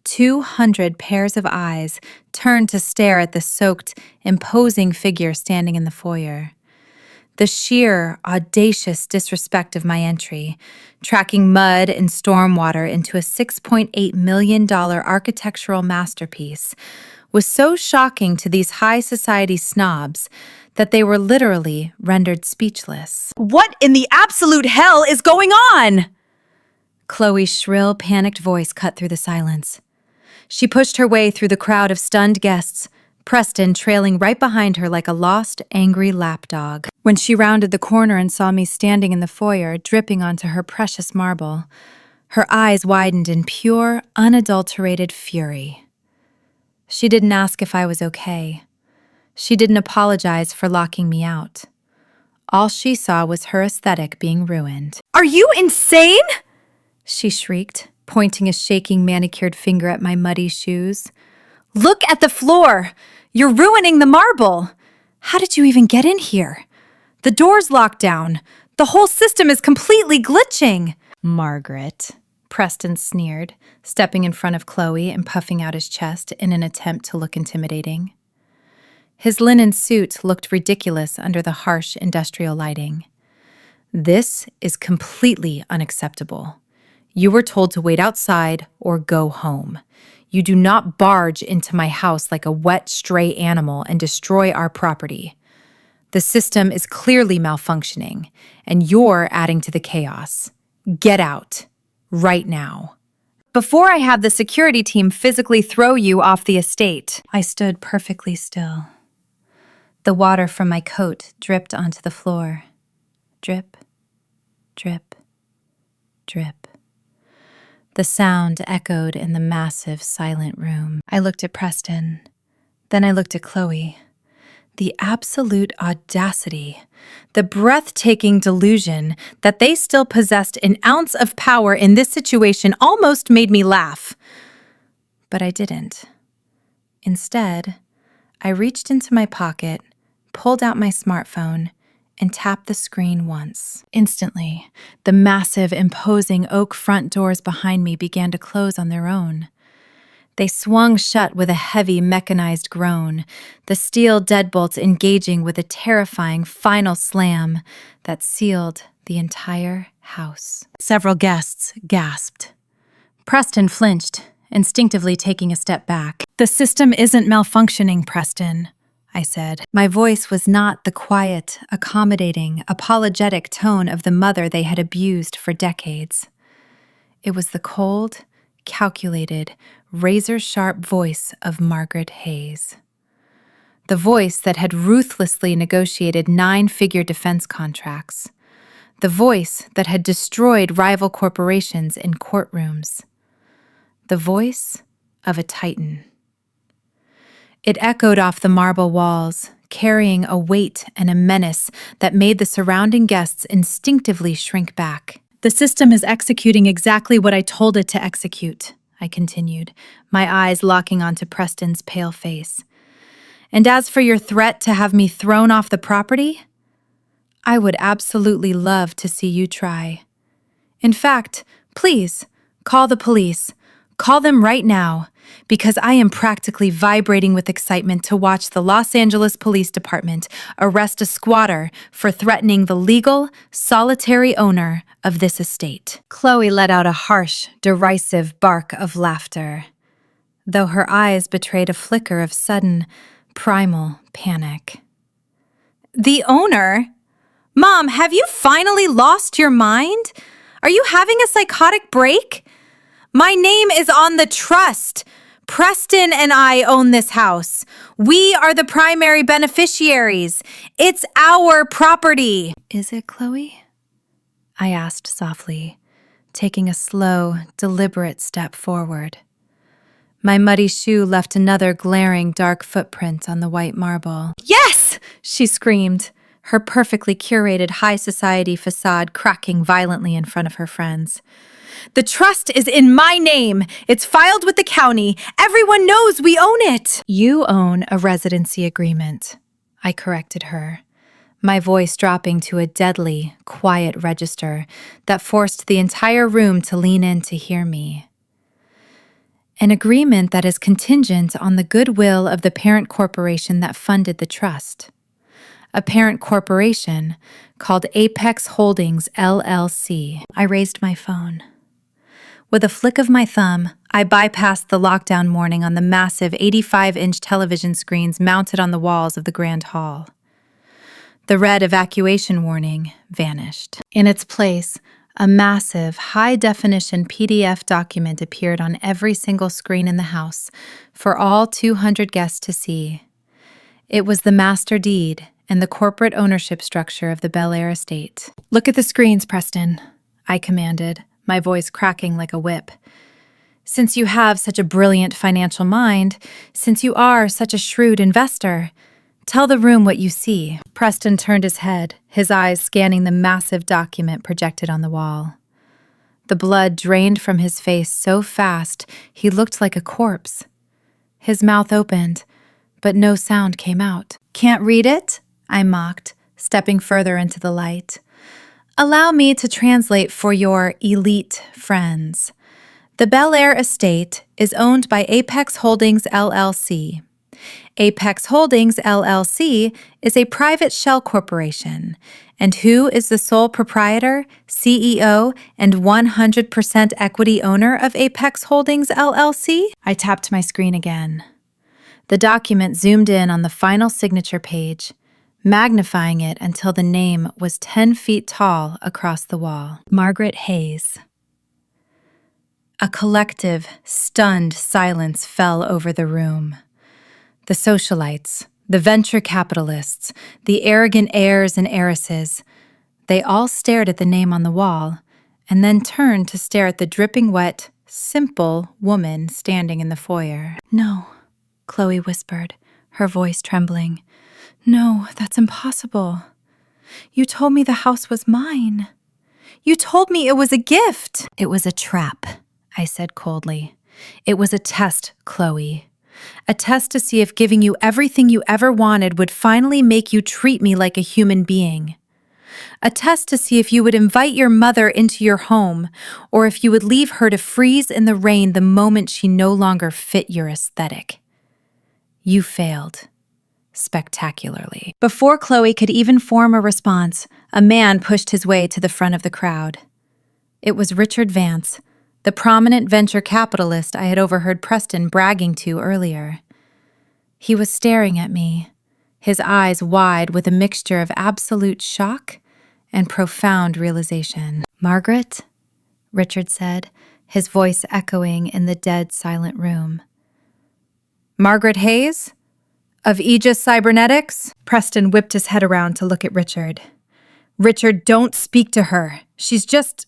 200 pairs of eyes turned to stare at the soaked, imposing figure standing in the foyer. The sheer, audacious disrespect of my entry, tracking mud and storm water into a $6.8 million architectural masterpiece, was so shocking to these high society snobs that they were literally rendered speechless. What in the absolute hell is going on? Chloe's shrill, panicked voice cut through the silence. She pushed her way through the crowd of stunned guests, Preston trailing right behind her like a lost, angry lapdog. When she rounded the corner and saw me standing in the foyer, dripping onto her precious marble, her eyes widened in pure, unadulterated fury. She didn't ask if I was okay. She didn't apologize for locking me out. All she saw was her aesthetic being ruined. Are you insane? She shrieked, pointing a shaking manicured finger at my muddy shoes. Look at the floor! You're ruining the marble! How did you even get in here? The door's locked down. The whole system is completely glitching. Margaret, Preston sneered, stepping in front of Chloe and puffing out his chest in an attempt to look intimidating. His linen suit looked ridiculous under the harsh industrial lighting. This is completely unacceptable. You were told to wait outside or go home. You do not barge into my house like a wet, stray animal and destroy our property. The system is clearly malfunctioning, and you're adding to the chaos. Get out. Right now. Before I have the security team physically throw you off the estate. I stood perfectly still. The water from my coat dripped onto the floor. Drip, drip, drip. The sound echoed in the massive, silent room. I looked at Preston. Then I looked at Chloe. The absolute audacity, the breathtaking delusion that they still possessed an ounce of power in this situation almost made me laugh. But I didn't. Instead, I reached into my pocket, pulled out my smartphone, and tapped the screen once. Instantly, the massive, imposing oak front doors behind me began to close on their own. They swung shut with a heavy, mechanized groan, the steel deadbolts engaging with a terrifying final slam that sealed the entire house. Several guests gasped. Preston flinched, instinctively taking a step back. The system isn't malfunctioning, Preston, I said. My voice was not the quiet, accommodating, apologetic tone of the mother they had abused for decades. It was the cold, calculated, razor-sharp voice of Margaret Hayes. The voice that had ruthlessly negotiated 9-figure defense contracts. The voice that had destroyed rival corporations in courtrooms. The voice of a titan. It echoed off the marble walls, carrying a weight and a menace that made the surrounding guests instinctively shrink back. The system is executing exactly what I told it to execute, I continued, my eyes locking onto Preston's pale face. And as for your threat to have me thrown off the property, I would absolutely love to see you try. In fact, please, call the police. Call them right now, because I am practically vibrating with excitement to watch the Los Angeles Police Department arrest a squatter for threatening the legal, solitary owner of this estate. Chloe let out a harsh, derisive bark of laughter, though her eyes betrayed a flicker of sudden, primal panic. The owner? Mom, have you finally lost your mind? Are you having a psychotic break? My name is on the trust. Preston and I own this house. We are the primary beneficiaries. It's our property. Is it, Chloe? I asked softly, taking a slow, deliberate step forward. My muddy shoe left another glaring dark footprint on the white marble. Yes! She screamed, her perfectly curated high society facade cracking violently in front of her friends. The trust is in my name. It's filed with the county. Everyone knows we own it. You own a residency agreement, I corrected her, my voice dropping to a deadly, quiet register that forced the entire room to lean in to hear me. An agreement that is contingent on the goodwill of the parent corporation that funded the trust. A parent corporation called Apex Holdings, LLC. I raised my phone. With a flick of my thumb, I bypassed the lockdown morning on the massive 85-inch television screens mounted on the walls of the Grand Hall. The red evacuation warning vanished. In its place, a massive, high-definition PDF document appeared on every single screen in the house for all 200 guests to see. It was the master deed and the corporate ownership structure of the Bel Air estate. "Look at the screens, Preston," I commanded, my voice cracking like a whip. "Since you have such a brilliant financial mind, since you are such a shrewd investor, tell the room what you see." Preston turned his head, his eyes scanning the massive document projected on the wall. The blood drained from his face so fast he looked like a corpse. His mouth opened, but no sound came out. "Can't read it?" I mocked, stepping further into the light. "Allow me to translate for your elite friends. The Bel Air estate is owned by Apex Holdings LLC. Apex Holdings LLC is a private shell corporation. And who is the sole proprietor, CEO, and 100% equity owner of Apex Holdings LLC?" I tapped my screen again. The document zoomed in on the final signature page, magnifying it until the name was 10 feet tall across the wall. Margaret Hayes. A collective, stunned silence fell over the room. The socialites, the venture capitalists, the arrogant heirs and heiresses, they all stared at the name on the wall and then turned to stare at the dripping wet, simple woman standing in the foyer. "No," Chloe whispered, her voice trembling. "No, that's impossible. You told me the house was mine. You told me it was a gift." "It was a trap," I said coldly. "It was a test, Chloe. A test to see if giving you everything you ever wanted would finally make you treat me like a human being. A test to see if you would invite your mother into your home, or if you would leave her to freeze in the rain the moment she no longer fit your aesthetic. You failed. Spectacularly." Before Chloe could even form a response, a man pushed his way to the front of the crowd. It was Richard Vance, the prominent venture capitalist I had overheard Preston bragging to earlier. He was staring at me, his eyes wide with a mixture of absolute shock and profound realization. "Margaret?" Richard said, his voice echoing in the dead, silent room. "Margaret Hayes? Of Aegis Cybernetics?" Preston whipped his head around to look at Richard. "Richard, don't speak to her. She's just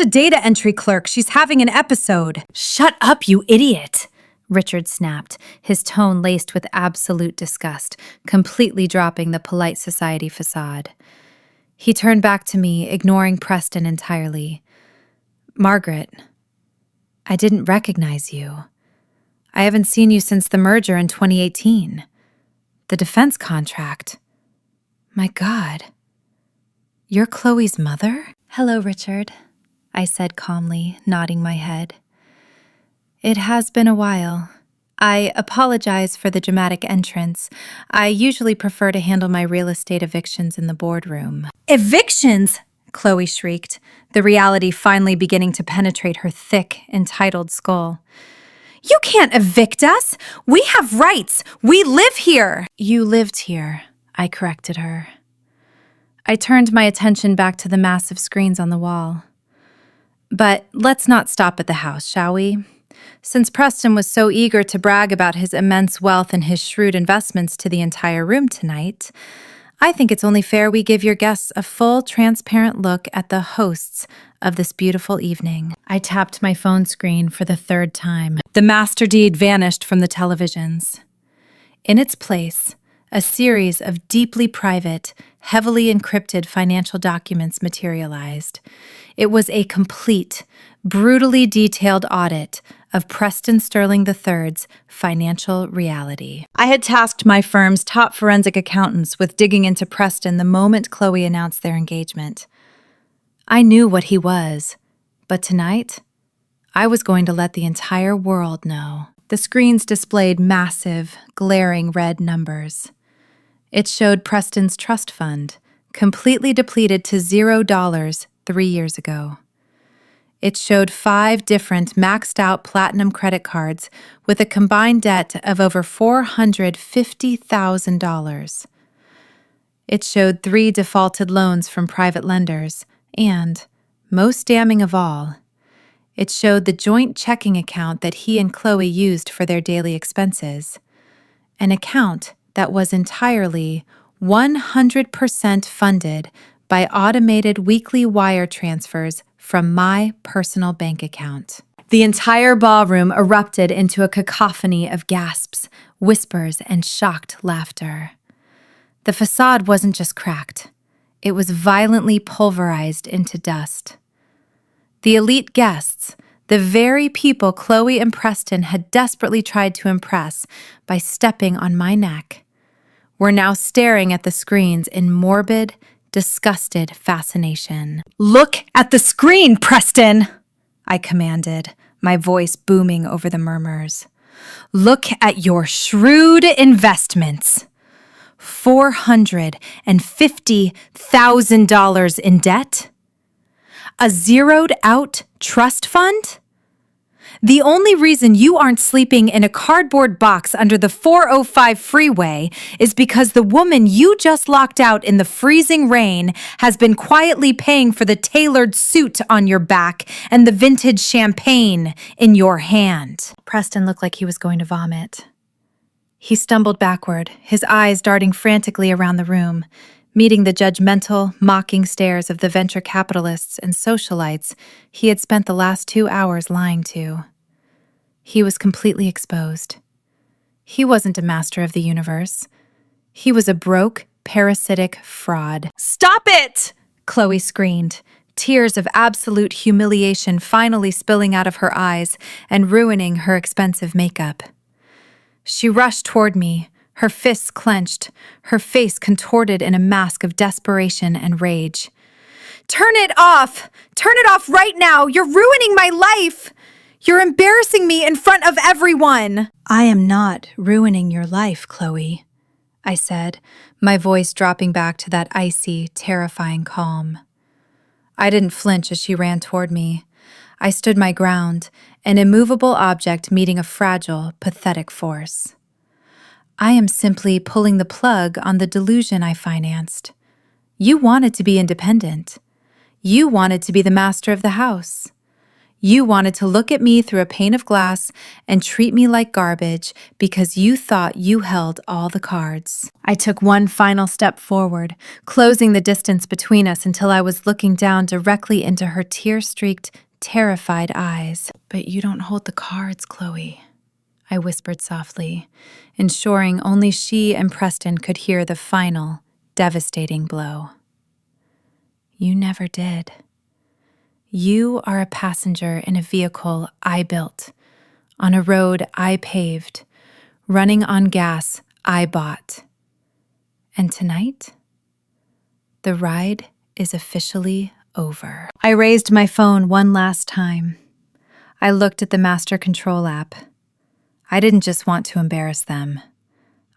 a data entry clerk. She's having an episode." "Shut up, you idiot," Richard snapped, his tone laced with absolute disgust, completely dropping the polite society facade. He turned back to me, ignoring Preston entirely. "Margaret, I didn't recognize you. I haven't seen you since the merger in 2018. The defense contract. My God. You're Chloe's mother?" "Hello, Richard," I said calmly, nodding my head. "It has been a while. I apologize for the dramatic entrance. I usually prefer to handle my real estate evictions in the boardroom." "Evictions?" Chloe shrieked, the reality finally beginning to penetrate her thick, entitled skull. "You can't evict us! We have rights! We live here!" "You lived here," I corrected her. I turned my attention back to the massive screens on the wall. "But let's not stop at the house, shall we? Since Preston was so eager to brag about his immense wealth and his shrewd investments to the entire room tonight, I think it's only fair we give your guests a full, transparent look at the hosts of this beautiful evening." I tapped my phone screen for the third time. The master deed vanished from the televisions. In its place, a series of deeply private, heavily encrypted financial documents materialized. It was a complete, brutally detailed audit of Preston Sterling III's financial reality. I had tasked my firm's top forensic accountants with digging into Preston the moment Chloe announced their engagement. I knew what he was, but tonight, I was going to let the entire world know. The screens displayed massive, glaring red numbers. It showed Preston's trust fund, completely depleted to $0 3 years ago. It showed 5 different maxed-out platinum credit cards with a combined debt of over $450,000. It showed 3 defaulted loans from private lenders, and, most damning of all, it showed the joint checking account that he and Chloe used for their daily expenses, an account that was entirely 100% funded by automated weekly wire transfers from my personal bank account. The entire ballroom erupted into a cacophony of gasps, whispers, and shocked laughter. The facade wasn't just cracked. It was violently pulverized into dust. The elite guests, the very people Chloe and Preston had desperately tried to impress by stepping on my neck, were now staring at the screens in morbid, disgusted fascination. Look at the screen, Preston! I commanded, my voice booming over the murmurs. Look at your shrewd investments. $450,000 in debt? A zeroed-out trust fund? The only reason you aren't sleeping in a cardboard box under the 405 freeway is because the woman you just locked out in the freezing rain has been quietly paying for the tailored suit on your back and the vintage champagne in your hand. Preston looked like he was going to vomit. He stumbled backward, his eyes darting frantically around the room, meeting the judgmental, mocking stares of the venture capitalists and socialites he had spent the last 2 hours lying to. He was completely exposed. He wasn't a master of the universe. He was a broke, parasitic fraud. Stop it! Chloe screamed, tears of absolute humiliation finally spilling out of her eyes and ruining her expensive makeup. She rushed toward me, her fists clenched, her face contorted in a mask of desperation and rage. Turn it off! Turn it off right now! You're ruining my life! You're embarrassing me in front of everyone! I am not ruining your life, Chloe, I said, my voice dropping back to that icy, terrifying calm. I didn't flinch as she ran toward me. I stood my ground, an immovable object meeting a fragile, pathetic force. I am simply pulling the plug on the delusion I financed. You wanted to be independent. You wanted to be the master of the house. You wanted to look at me through a pane of glass and treat me like garbage because you thought you held all the cards. I took one final step forward, closing the distance between us until I was looking down directly into her tear-streaked, terrified eyes. But you don't hold the cards, Chloe, I whispered softly, ensuring only she and Preston could hear the final, devastating blow. You never did. You are a passenger in a vehicle I built, on a road I paved, running on gas I bought. And tonight, the ride is officially over. I raised my phone one last time. I looked at the master control app. I didn't just want to embarrass them.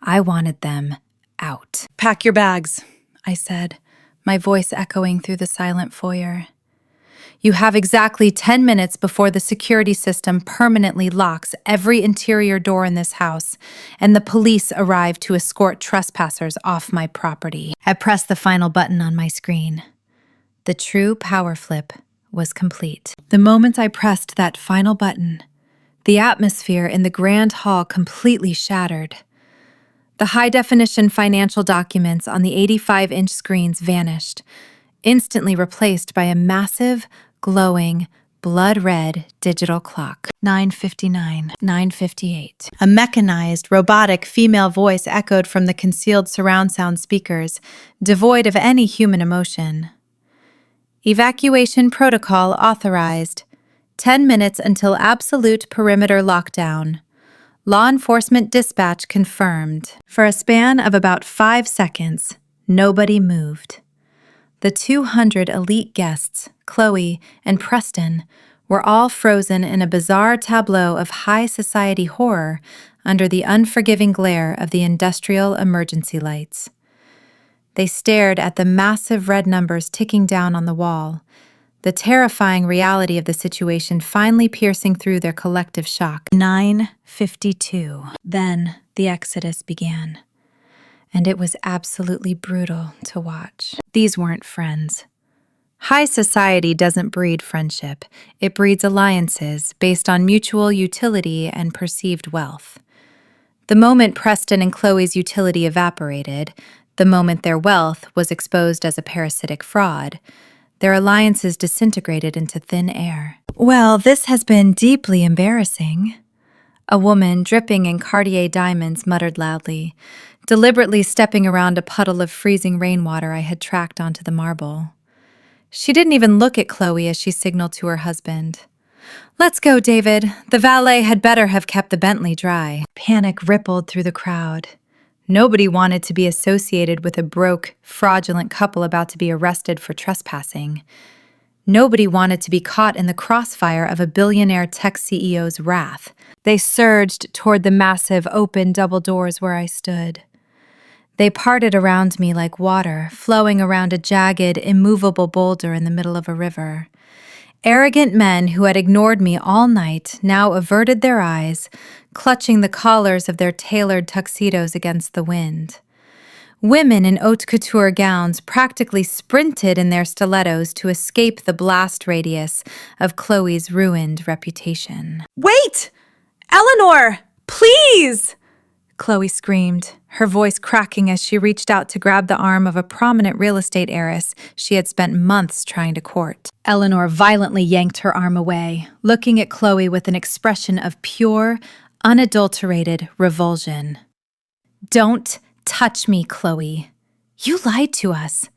I wanted them out. Pack your bags, I said, my voice echoing through the silent foyer. You have exactly 10 minutes before the security system permanently locks every interior door in this house, and the police arrive to escort trespassers off my property. I pressed the final button on my screen. The true power flip was complete. The moment I pressed that final button, the atmosphere in the grand hall completely shattered. The high-definition financial documents on the 85-inch screens vanished, instantly replaced by a massive, glowing, blood-red digital clock. 9:59, 9:58. A mechanized, robotic female voice echoed from the concealed surround sound speakers, devoid of any human emotion. Evacuation protocol authorized. 10 minutes until absolute perimeter lockdown. Law enforcement dispatch confirmed. For a span of about 5 seconds, nobody moved. The 200 elite guests, Chloe and Preston, were all frozen in a bizarre tableau of high society horror under the unforgiving glare of the industrial emergency lights. They stared at the massive red numbers ticking down on the wall, the terrifying reality of the situation finally piercing through their collective shock. 9:52. Then the exodus began, and it was absolutely brutal to watch. These weren't friends. High society doesn't breed friendship. It breeds alliances based on mutual utility and perceived wealth. The moment Preston and Chloe's utility evaporated, the moment their wealth was exposed as a parasitic fraud, their alliances disintegrated into thin air. Well, this has been deeply embarrassing. A woman dripping in Cartier diamonds muttered loudly, deliberately stepping around a puddle of freezing rainwater I had tracked onto the marble. She didn't even look at Chloe as she signaled to her husband. "Let's go, David. The valet had better have kept the Bentley dry." Panic rippled through the crowd. Nobody wanted to be associated with a broke, fraudulent couple about to be arrested for trespassing. Nobody wanted to be caught in the crossfire of a billionaire tech CEO's wrath. They surged toward the massive, open double doors where I stood. They parted around me like water, flowing around a jagged, immovable boulder in the middle of a river. Arrogant men who had ignored me all night now averted their eyes, clutching the collars of their tailored tuxedos against the wind. Women in haute couture gowns practically sprinted in their stilettos to escape the blast radius of Chloe's ruined reputation. Wait! Eleanor! Please! Chloe screamed, her voice cracking as she reached out to grab the arm of a prominent real estate heiress she had spent months trying to court. Eleanor violently yanked her arm away, looking at Chloe with an expression of pure, unadulterated revulsion. "Don't touch me, Chloe. You lied to us.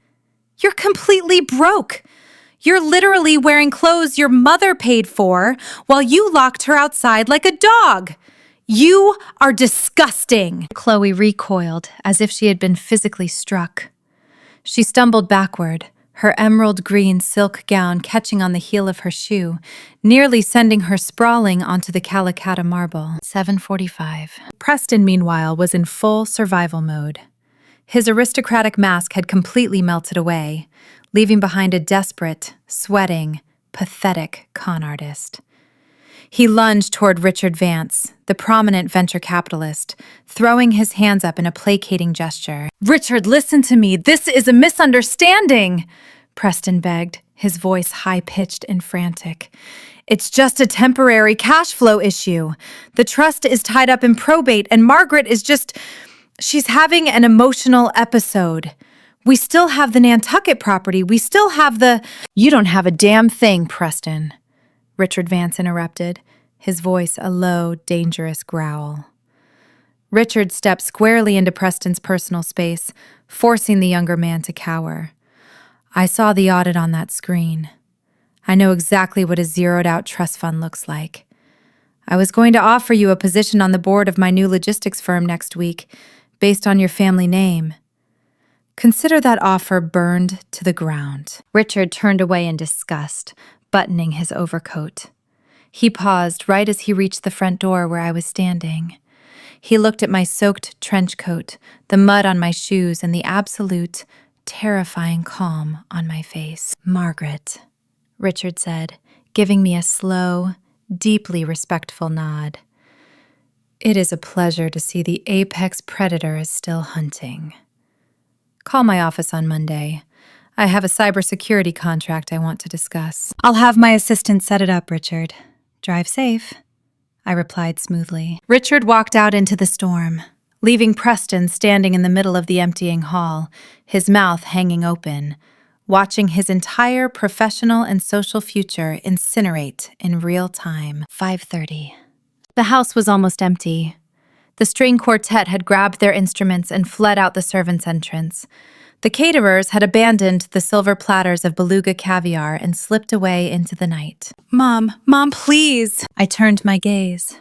You're completely broke. You're literally wearing clothes your mother paid for while you locked her outside like a dog. You are disgusting." Chloe recoiled as if she had been physically struck. She stumbled backward, her emerald green silk gown catching on the heel of her shoe, nearly sending her sprawling onto the Calicut marble. 7:45. Preston, meanwhile, was in full survival mode. His aristocratic mask had completely melted away, leaving behind a desperate, sweating, pathetic con artist. He lunged toward Richard Vance, the prominent venture capitalist, throwing his hands up in a placating gesture. "Richard, listen to me. This is a misunderstanding," Preston begged, his voice high-pitched and frantic. "It's just a temporary cash flow issue. The trust is tied up in probate, and Margaret is she's having an emotional episode. We still have the Nantucket property. We still have the—" "You don't have a damn thing, Preston," Richard Vance interrupted, his voice a low, dangerous growl. Richard stepped squarely into Preston's personal space, forcing the younger man to cower. "I saw the audit on that screen. I know exactly what a zeroed-out trust fund looks like. I was going to offer you a position on the board of my new logistics firm next week, based on your family name. Consider that offer burned to the ground." Richard turned away in disgust, buttoning his overcoat. He paused right as he reached the front door where I was standing. He looked at my soaked trench coat, the mud on my shoes, and the absolute, terrifying calm on my face. "Margaret," Richard said, giving me a slow, deeply respectful nod. "It is a pleasure to see the apex predator is still hunting. Call my office on Monday. I have a cybersecurity contract I want to discuss." "I'll have my assistant set it up, Richard. Drive safe," I replied smoothly. Richard walked out into the storm, leaving Preston standing in the middle of the emptying hall, his mouth hanging open, watching his entire professional and social future incinerate in real time. 5:30. The house was almost empty. The string quartet had grabbed their instruments and fled out the servants' entrance. The caterers had abandoned the silver platters of beluga caviar and slipped away into the night. Mom, please!" I turned my gaze.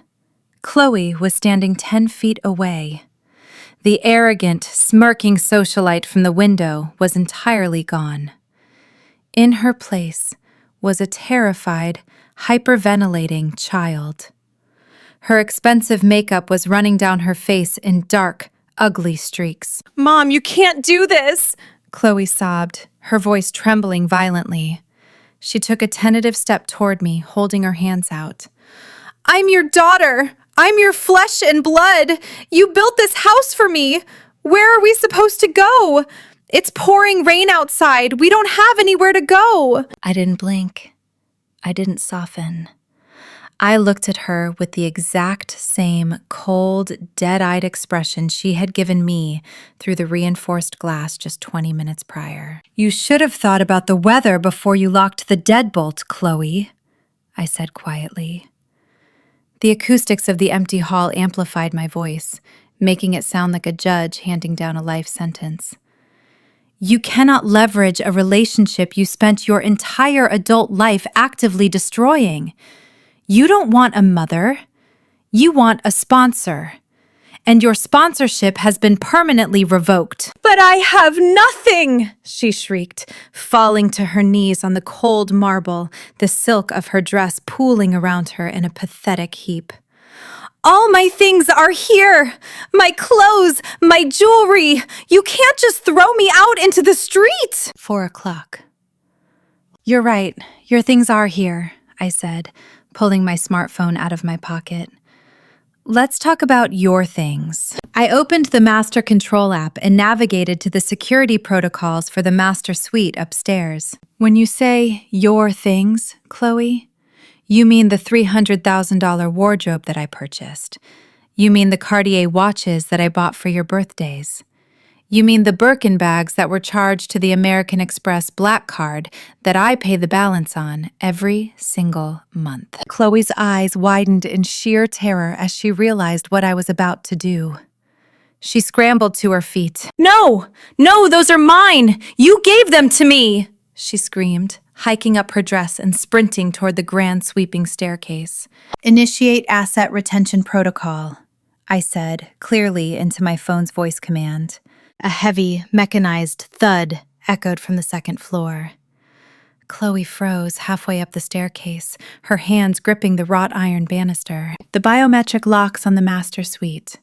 Chloe was standing 10 feet away. The arrogant, smirking socialite from the window was entirely gone. In her place was a terrified, hyperventilating child. Her expensive makeup was running down her face in dark, ugly streaks. "Mom, you can't do this!" Chloe sobbed, her voice trembling violently. She took a tentative step toward me, holding her hands out. I'm your daughter. I'm your flesh and blood. You built this house for me. Where are we supposed to go? It's pouring rain outside. We don't have anywhere to go. I didn't blink. I didn't soften. I looked at her with the exact same cold, dead-eyed expression she had given me through the reinforced glass just 20 minutes prior. You should have thought about the weather before you locked the deadbolt, Chloe, I said quietly. The acoustics of the empty hall amplified my voice, making it sound like a judge handing down a life sentence. You cannot leverage a relationship you spent your entire adult life actively destroying. You don't want a mother. You want a sponsor. And your sponsorship has been permanently revoked. But I have nothing, she shrieked, falling to her knees on the cold marble, the silk of her dress pooling around her in a pathetic heap. All my things are here. My clothes, my jewelry. You can't just throw me out into the street. 4 o'clock. You're right. Your things are here, I said, pulling my smartphone out of my pocket. Let's talk about your things. I opened the master control app and navigated to the security protocols for the master suite upstairs. When you say your things, Chloe, you mean the $300,000 wardrobe that I purchased. You mean the Cartier watches that I bought for your birthdays. You mean the Birkin bags that were charged to the American Express Black Card that I pay the balance on every single month. Chloe's eyes widened in sheer terror as she realized what I was about to do. She scrambled to her feet. No, those are mine. You gave them to me, she screamed, hiking up her dress and sprinting toward the grand sweeping staircase. Initiate asset retention protocol, I said, clearly into my phone's voice command. A heavy, mechanized thud echoed from the second floor. Chloe froze halfway up the staircase, her hands gripping the wrought iron banister. The biometric locks on the master suite,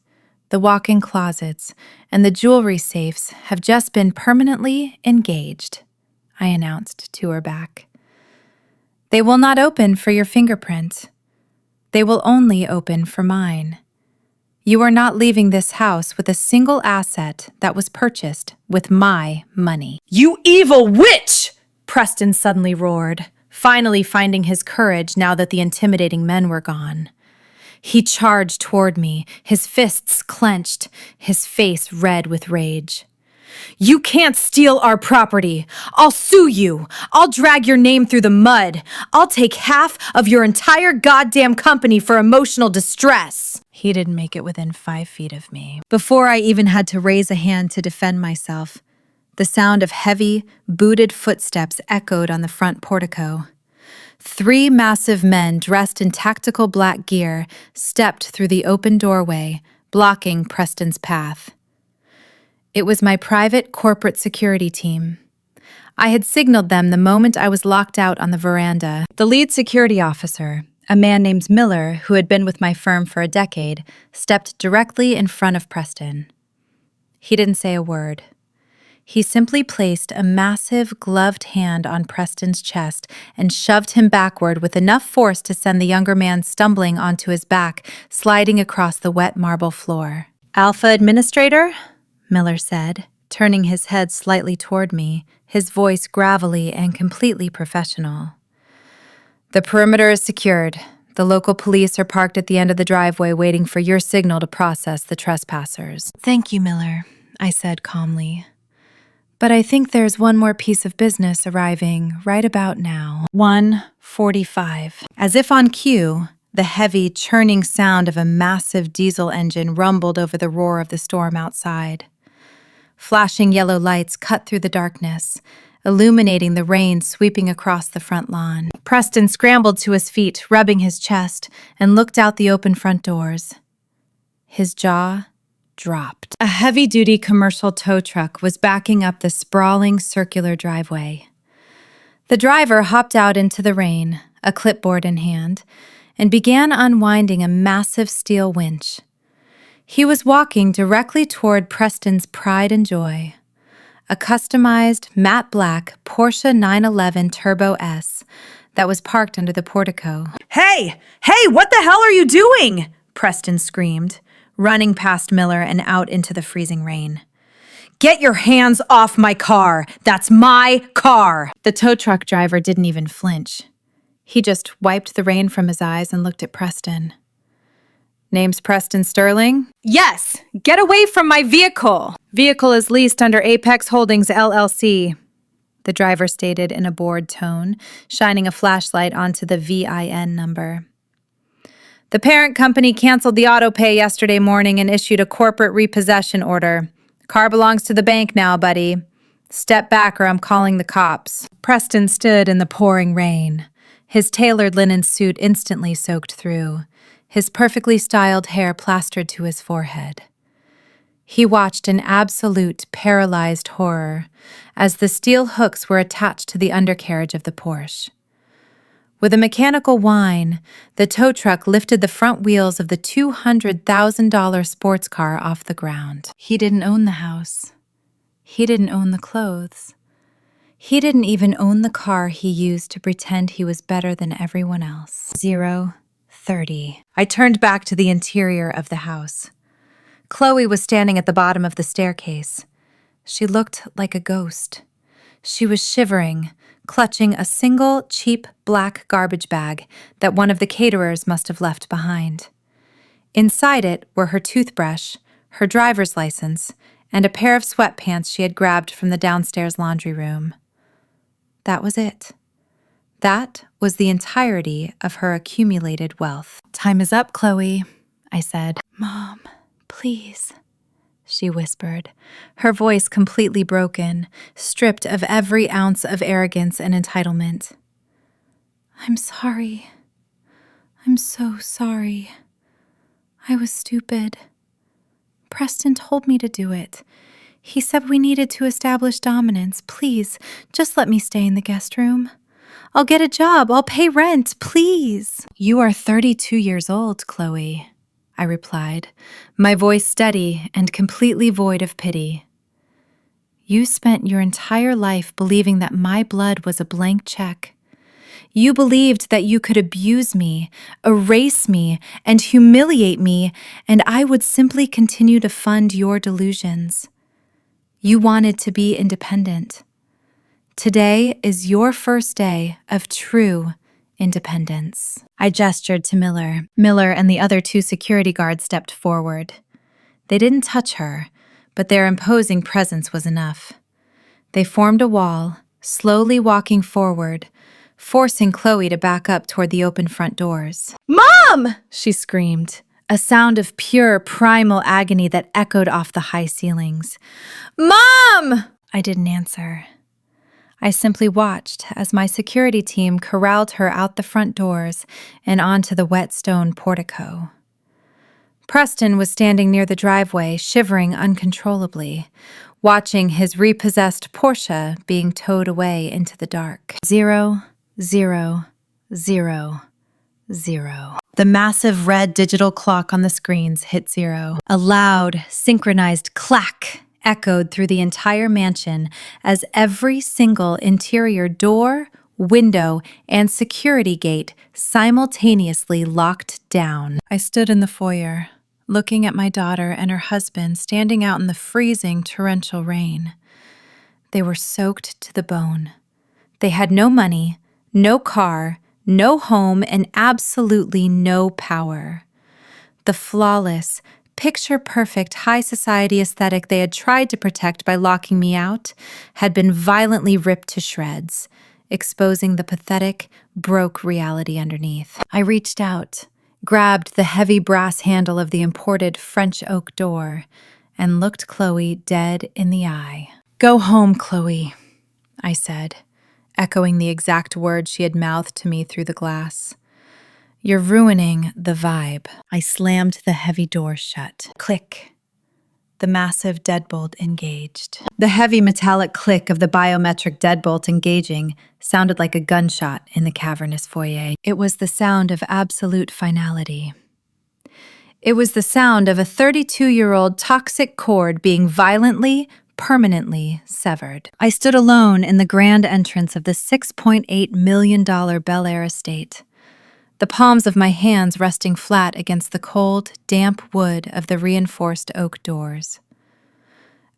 the walk-in closets, and the jewelry safes have just been permanently engaged, I announced to her back. They will not open for your fingerprint. They will only open for mine. You are not leaving this house with a single asset that was purchased with my money. You evil witch! Preston suddenly roared, finally finding his courage now that the intimidating men were gone. He charged toward me, his fists clenched, his face red with rage. You can't steal our property. I'll sue you. I'll drag your name through the mud. I'll take half of your entire goddamn company for emotional distress. He didn't make it within 5 feet of me. Before I even had to raise a hand to defend myself, the sound of heavy, booted footsteps echoed on the front portico. 3 massive men dressed in tactical black gear stepped through the open doorway, blocking Preston's path. It was my private corporate security team. I had signaled them the moment I was locked out on the veranda. The lead security officer, a man named Miller who had been with my firm for a decade, stepped directly in front of Preston. He didn't say a word. He simply placed a massive gloved hand on Preston's chest and shoved him backward with enough force to send the younger man stumbling onto his back, sliding across the wet marble floor. Alpha Administrator? Miller said, turning his head slightly toward me, his voice gravelly and completely professional. The perimeter is secured. The local police are parked at the end of the driveway waiting for your signal to process the trespassers. Thank you, Miller, I said calmly. But I think there's one more piece of business arriving right about now. 1:45. As if on cue, the heavy, churning sound of a massive diesel engine rumbled over the roar of the storm outside. Flashing yellow lights cut through the darkness, illuminating the rain sweeping across the front lawn. Preston scrambled to his feet, rubbing his chest, and looked out the open front doors. His jaw dropped. A heavy-duty commercial tow truck was backing up the sprawling circular driveway. The driver hopped out into the rain, a clipboard in hand, and began unwinding a massive steel winch. He was walking directly toward Preston's pride and joy, a customized matte black Porsche 911 Turbo S that was parked under the portico. Hey! Hey, what the hell are you doing? Preston screamed, running past Miller and out into the freezing rain. Get your hands off my car! That's my car! The tow truck driver didn't even flinch. He just wiped the rain from his eyes and looked at Preston. Name's Preston Sterling? Yes! Get away from my vehicle! Vehicle is leased under Apex Holdings, LLC, the driver stated in a bored tone, shining a flashlight onto the VIN number. The parent company canceled the auto pay yesterday morning and issued a corporate repossession order. Car belongs to the bank now, buddy. Step back or I'm calling the cops. Preston stood in the pouring rain, his tailored linen suit instantly soaked through, his perfectly styled hair plastered to his forehead. He watched in absolute paralyzed horror as the steel hooks were attached to the undercarriage of the Porsche. With a mechanical whine, the tow truck lifted the front wheels of the $200,000 sports car off the ground. He didn't own the house. He didn't own the clothes. He didn't even own the car he used to pretend he was better than everyone else. 0:30. I turned back to the interior of the house. Chloe was standing at the bottom of the staircase. She looked like a ghost. She was shivering, clutching a single cheap black garbage bag that one of the caterers must have left behind. Inside it were her toothbrush, her driver's license, and a pair of sweatpants she had grabbed from the downstairs laundry room. That was it. That was the entirety of her accumulated wealth. "Time is up, Chloe," I said. "Mom, please," she whispered, her voice completely broken, stripped of every ounce of arrogance and entitlement. "I'm sorry. I'm so sorry. I was stupid. Preston told me to do it. He said we needed to establish dominance. Please, just let me stay in the guest room. I'll get a job. I'll pay rent, please." "You are 32 years old, Chloe," I replied, my voice steady and completely void of pity. "You spent your entire life believing that my blood was a blank check. You believed that you could abuse me, erase me, and humiliate me, and I would simply continue to fund your delusions. You wanted to be independent. Today is your first day of true independence." I gestured to Miller. Miller and the other two security guards stepped forward. They didn't touch her, but their imposing presence was enough. They formed a wall, slowly walking forward, forcing Chloe to back up toward the open front doors. Mom! She screamed, a sound of pure primal agony that echoed off the high ceilings. Mom! I didn't answer. I simply watched as my security team corralled her out the front doors and onto the wet stone portico. Preston was standing near the driveway, shivering uncontrollably, watching his repossessed Porsche being towed away into the dark. 0, 0, 0, 0. The massive red digital clock on the screens hit 0. A loud, synchronized clack echoed through the entire mansion as every single interior door, window, and security gate simultaneously locked down. I stood in the foyer, looking at my daughter and her husband standing out in the freezing torrential rain. They were soaked to the bone. They had no money, no car, no home, and absolutely no power. The flawless, picture-perfect high society aesthetic they had tried to protect by locking me out had been violently ripped to shreds, exposing the pathetic, broke reality underneath. I reached out, grabbed the heavy brass handle of the imported French oak door, and looked Chloe dead in the eye. "Go home, Chloe," I said, echoing the exact words she had mouthed to me through the glass. "You're ruining the vibe." I slammed the heavy door shut. Click. The massive deadbolt engaged. The heavy metallic click of the biometric deadbolt engaging sounded like a gunshot in the cavernous foyer. It was the sound of absolute finality. It was the sound of a 32-year-old toxic cord being violently, permanently severed. I stood alone in the grand entrance of the $6.8 million Bel Air estate, the palms of my hands resting flat against the cold, damp wood of the reinforced oak doors.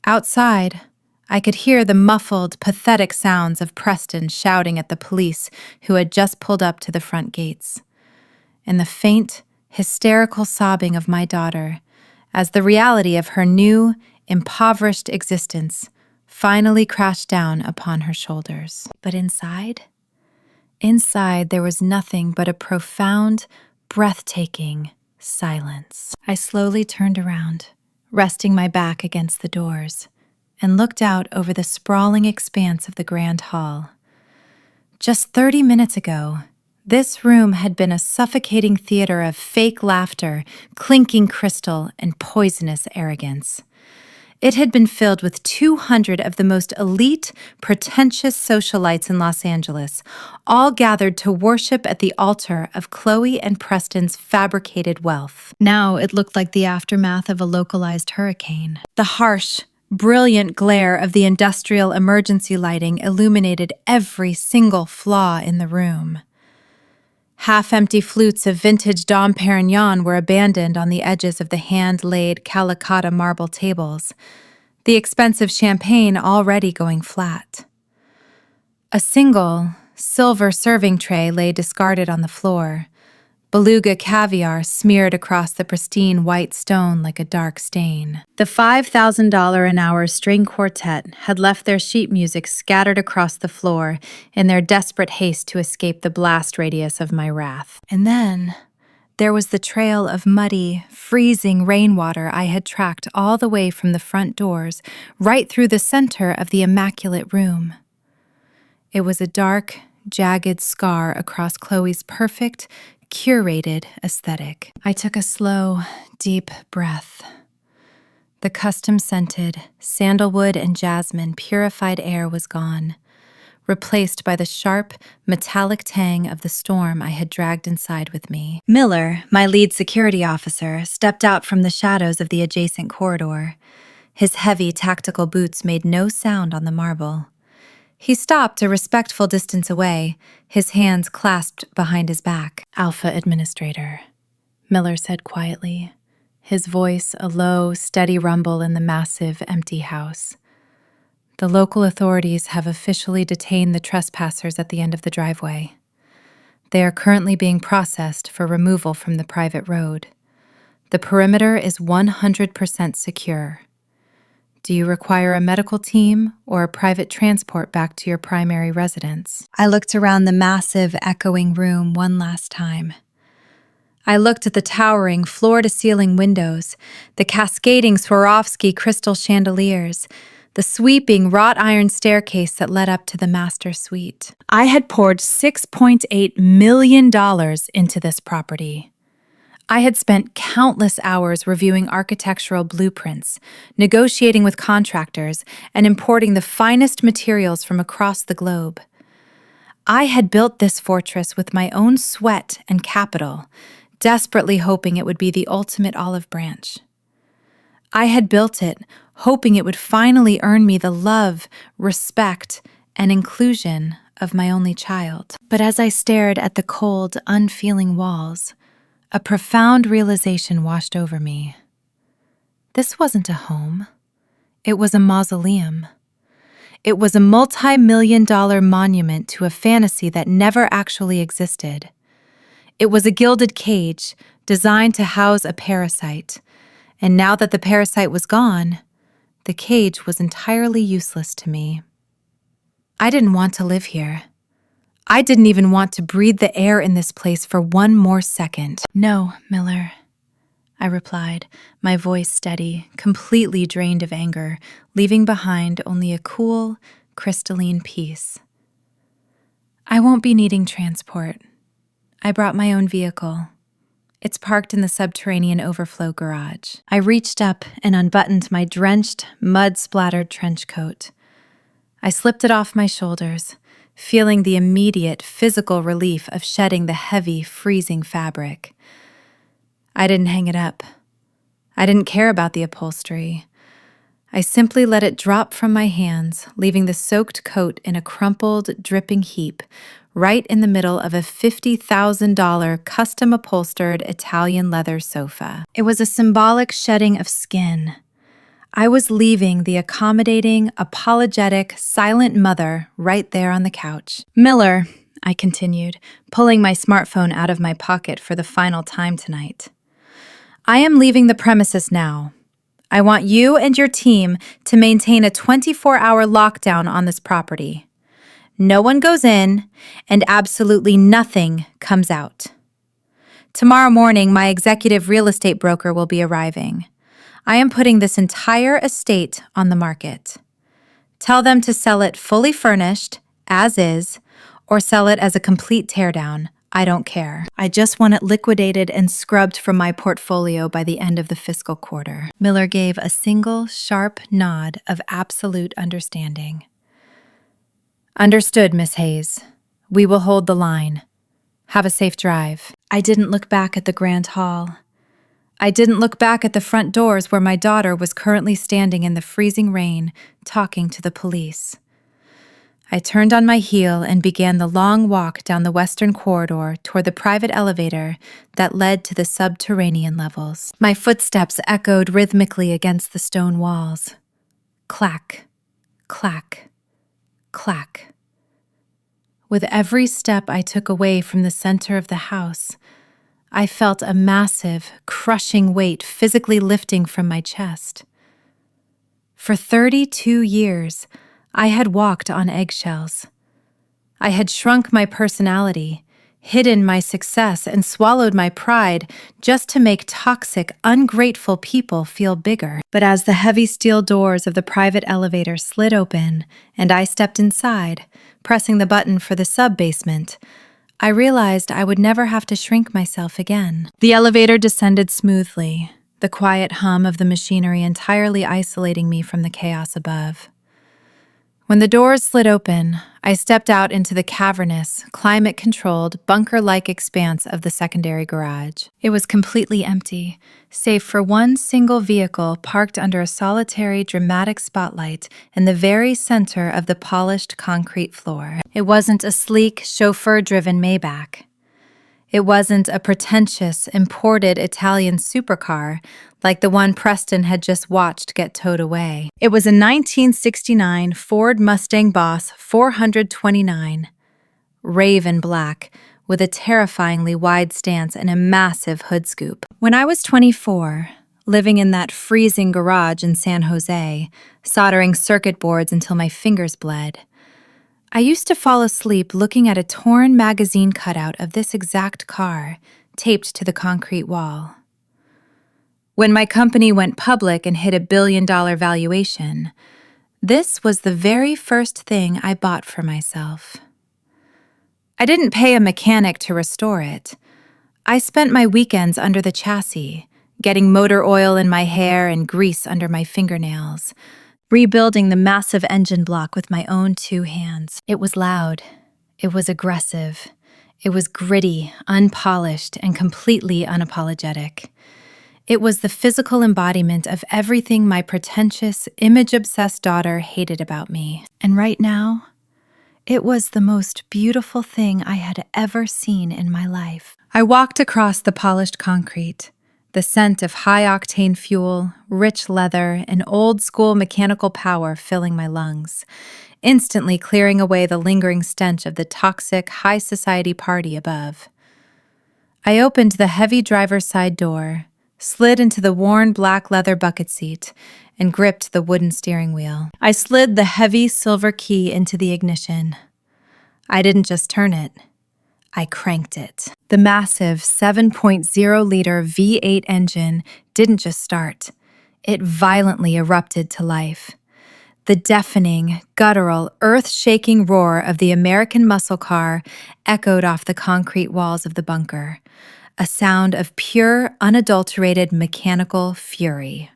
Outside, I could hear the muffled, pathetic sounds of Preston shouting at the police who had just pulled up to the front gates, and the faint, hysterical sobbing of my daughter as the reality of her new, impoverished existence finally crashed down upon her shoulders. But inside there was nothing but a profound, breathtaking silence. I slowly turned around, resting my back against the doors, and looked out over the sprawling expanse of the grand hall. Just 30 minutes ago, this room had been a suffocating theater of fake laughter, clinking crystal, and poisonous arrogance. It had been filled with 200 of the most elite, pretentious socialites in Los Angeles, all gathered to worship at the altar of Chloe and Preston's fabricated wealth. Now it looked like the aftermath of a localized hurricane. The harsh, brilliant glare of the industrial emergency lighting illuminated every single flaw in the room. Half-empty flutes of vintage Dom Perignon were abandoned on the edges of the hand-laid Calicotta marble tables, the expensive champagne already going flat. A single, silver serving tray lay discarded on the floor, beluga caviar smeared across the pristine white stone like a dark stain. The $5,000 an hour string quartet had left their sheet music scattered across the floor in their desperate haste to escape the blast radius of my wrath. And then there was the trail of muddy, freezing rainwater I had tracked all the way from the front doors right through the center of the immaculate room. It was a dark, jagged scar across Chloe's perfect, curated aesthetic. I took a slow, deep breath. The custom-scented, sandalwood and jasmine purified air was gone, replaced by the sharp, metallic tang of the storm I had dragged inside with me. Miller, my lead security officer, stepped out from the shadows of the adjacent corridor. His heavy, tactical boots made no sound on the marble. He stopped a respectful distance away, his hands clasped behind his back. "Alpha Administrator," Miller said quietly, his voice a low, steady rumble in the massive, empty house. "The local authorities have officially detained the trespassers at the end of the driveway. They are currently being processed for removal from the private road. The perimeter is 100% secure. Do you require a medical team or a private transport back to your primary residence?" I looked around the massive, echoing room one last time. I looked at the towering, floor-to-ceiling windows, the cascading Swarovski crystal chandeliers, the sweeping wrought iron staircase that led up to the master suite. I had poured $6.8 million into this property. I had spent countless hours reviewing architectural blueprints, negotiating with contractors, and importing the finest materials from across the globe. I had built this fortress with my own sweat and capital, desperately hoping it would be the ultimate olive branch. I had built it, hoping it would finally earn me the love, respect, and inclusion of my only child. But as I stared at the cold, unfeeling walls, a profound realization washed over me. This wasn't a home. It was a mausoleum. It was a multi-million-dollar monument to a fantasy that never actually existed. It was a gilded cage designed to house a parasite, and now that the parasite was gone, the cage was entirely useless to me. I didn't want to live here. I didn't even want to breathe the air in this place for one more second. "No, Miller," I replied, my voice steady, completely drained of anger, leaving behind only a cool, crystalline peace. "I won't be needing transport. I brought my own vehicle. It's parked in the subterranean overflow garage." I reached up and unbuttoned my drenched, mud-splattered trench coat. I slipped it off my shoulders, feeling the immediate physical relief of shedding the heavy, freezing fabric. I didn't hang it up. I didn't care about the upholstery. I simply let it drop from my hands, leaving the soaked coat in a crumpled, dripping heap right in the middle of a $50,000 custom-upholstered Italian leather sofa. It was a symbolic shedding of skin. I was leaving the accommodating, apologetic, silent mother right there on the couch. "Miller," I continued, pulling my smartphone out of my pocket for the final time tonight. "I am leaving the premises now. I want you and your team to maintain a 24-hour lockdown on this property. No one goes in, and absolutely nothing comes out. Tomorrow morning, my executive real estate broker will be arriving. I am putting this entire estate on the market. Tell them to sell it fully furnished, as is, or sell it as a complete teardown. I don't care. I just want it liquidated and scrubbed from my portfolio by the end of the fiscal quarter." Miller gave a single, sharp nod of absolute understanding. "Understood, Miss Hayes. We will hold the line. Have a safe drive." I didn't look back at the grand hall. I didn't look back at the front doors where my daughter was currently standing in the freezing rain, talking to the police. I turned on my heel and began the long walk down the western corridor toward the private elevator that led to the subterranean levels. My footsteps echoed rhythmically against the stone walls. Clack, clack, clack. With every step I took away from the center of the house, I felt a massive, crushing weight physically lifting from my chest. For 32 years, I had walked on eggshells. I had shrunk my personality, hidden my success, and swallowed my pride just to make toxic, ungrateful people feel bigger. But as the heavy steel doors of the private elevator slid open and I stepped inside, pressing the button for the sub-basement, I realized I would never have to shrink myself again. The elevator descended smoothly, the quiet hum of the machinery entirely isolating me from the chaos above. When the doors slid open, I stepped out into the cavernous, climate-controlled, bunker-like expanse of the secondary garage. It was completely empty, save for one single vehicle parked under a solitary, dramatic spotlight in the very center of the polished concrete floor. It wasn't a sleek, chauffeur-driven Maybach. It wasn't a pretentious, imported Italian supercar like the one Preston had just watched get towed away. It was a 1969 Ford Mustang Boss 429, raven black, with a terrifyingly wide stance and a massive hood scoop. When I was 24, living in that freezing garage in San Jose, soldering circuit boards until my fingers bled, I used to fall asleep looking at a torn magazine cutout of this exact car taped to the concrete wall. When my company went public and hit $1 billion valuation, this was the very first thing I bought for myself. I didn't pay a mechanic to restore it. I spent my weekends under the chassis, getting motor oil in my hair and grease under my fingernails, rebuilding the massive engine block with my own 2 hands. It was loud. It was aggressive. It was gritty, unpolished, and completely unapologetic. It was the physical embodiment of everything my pretentious, image-obsessed daughter hated about me. And right now, it was the most beautiful thing I had ever seen in my life. I walked across the polished concrete, the scent of high-octane fuel, rich leather, and old-school mechanical power filling my lungs, instantly clearing away the lingering stench of the toxic, high-society party above. I opened the heavy driver's side door, slid into the worn black leather bucket seat, and gripped the wooden steering wheel. I slid the heavy silver key into the ignition. I didn't just turn it. I cranked it. The massive 7.0-liter V8 engine didn't just start. It violently erupted to life. The deafening, guttural, earth-shaking roar of the American muscle car echoed off the concrete walls of the bunker, a sound of pure, unadulterated mechanical fury.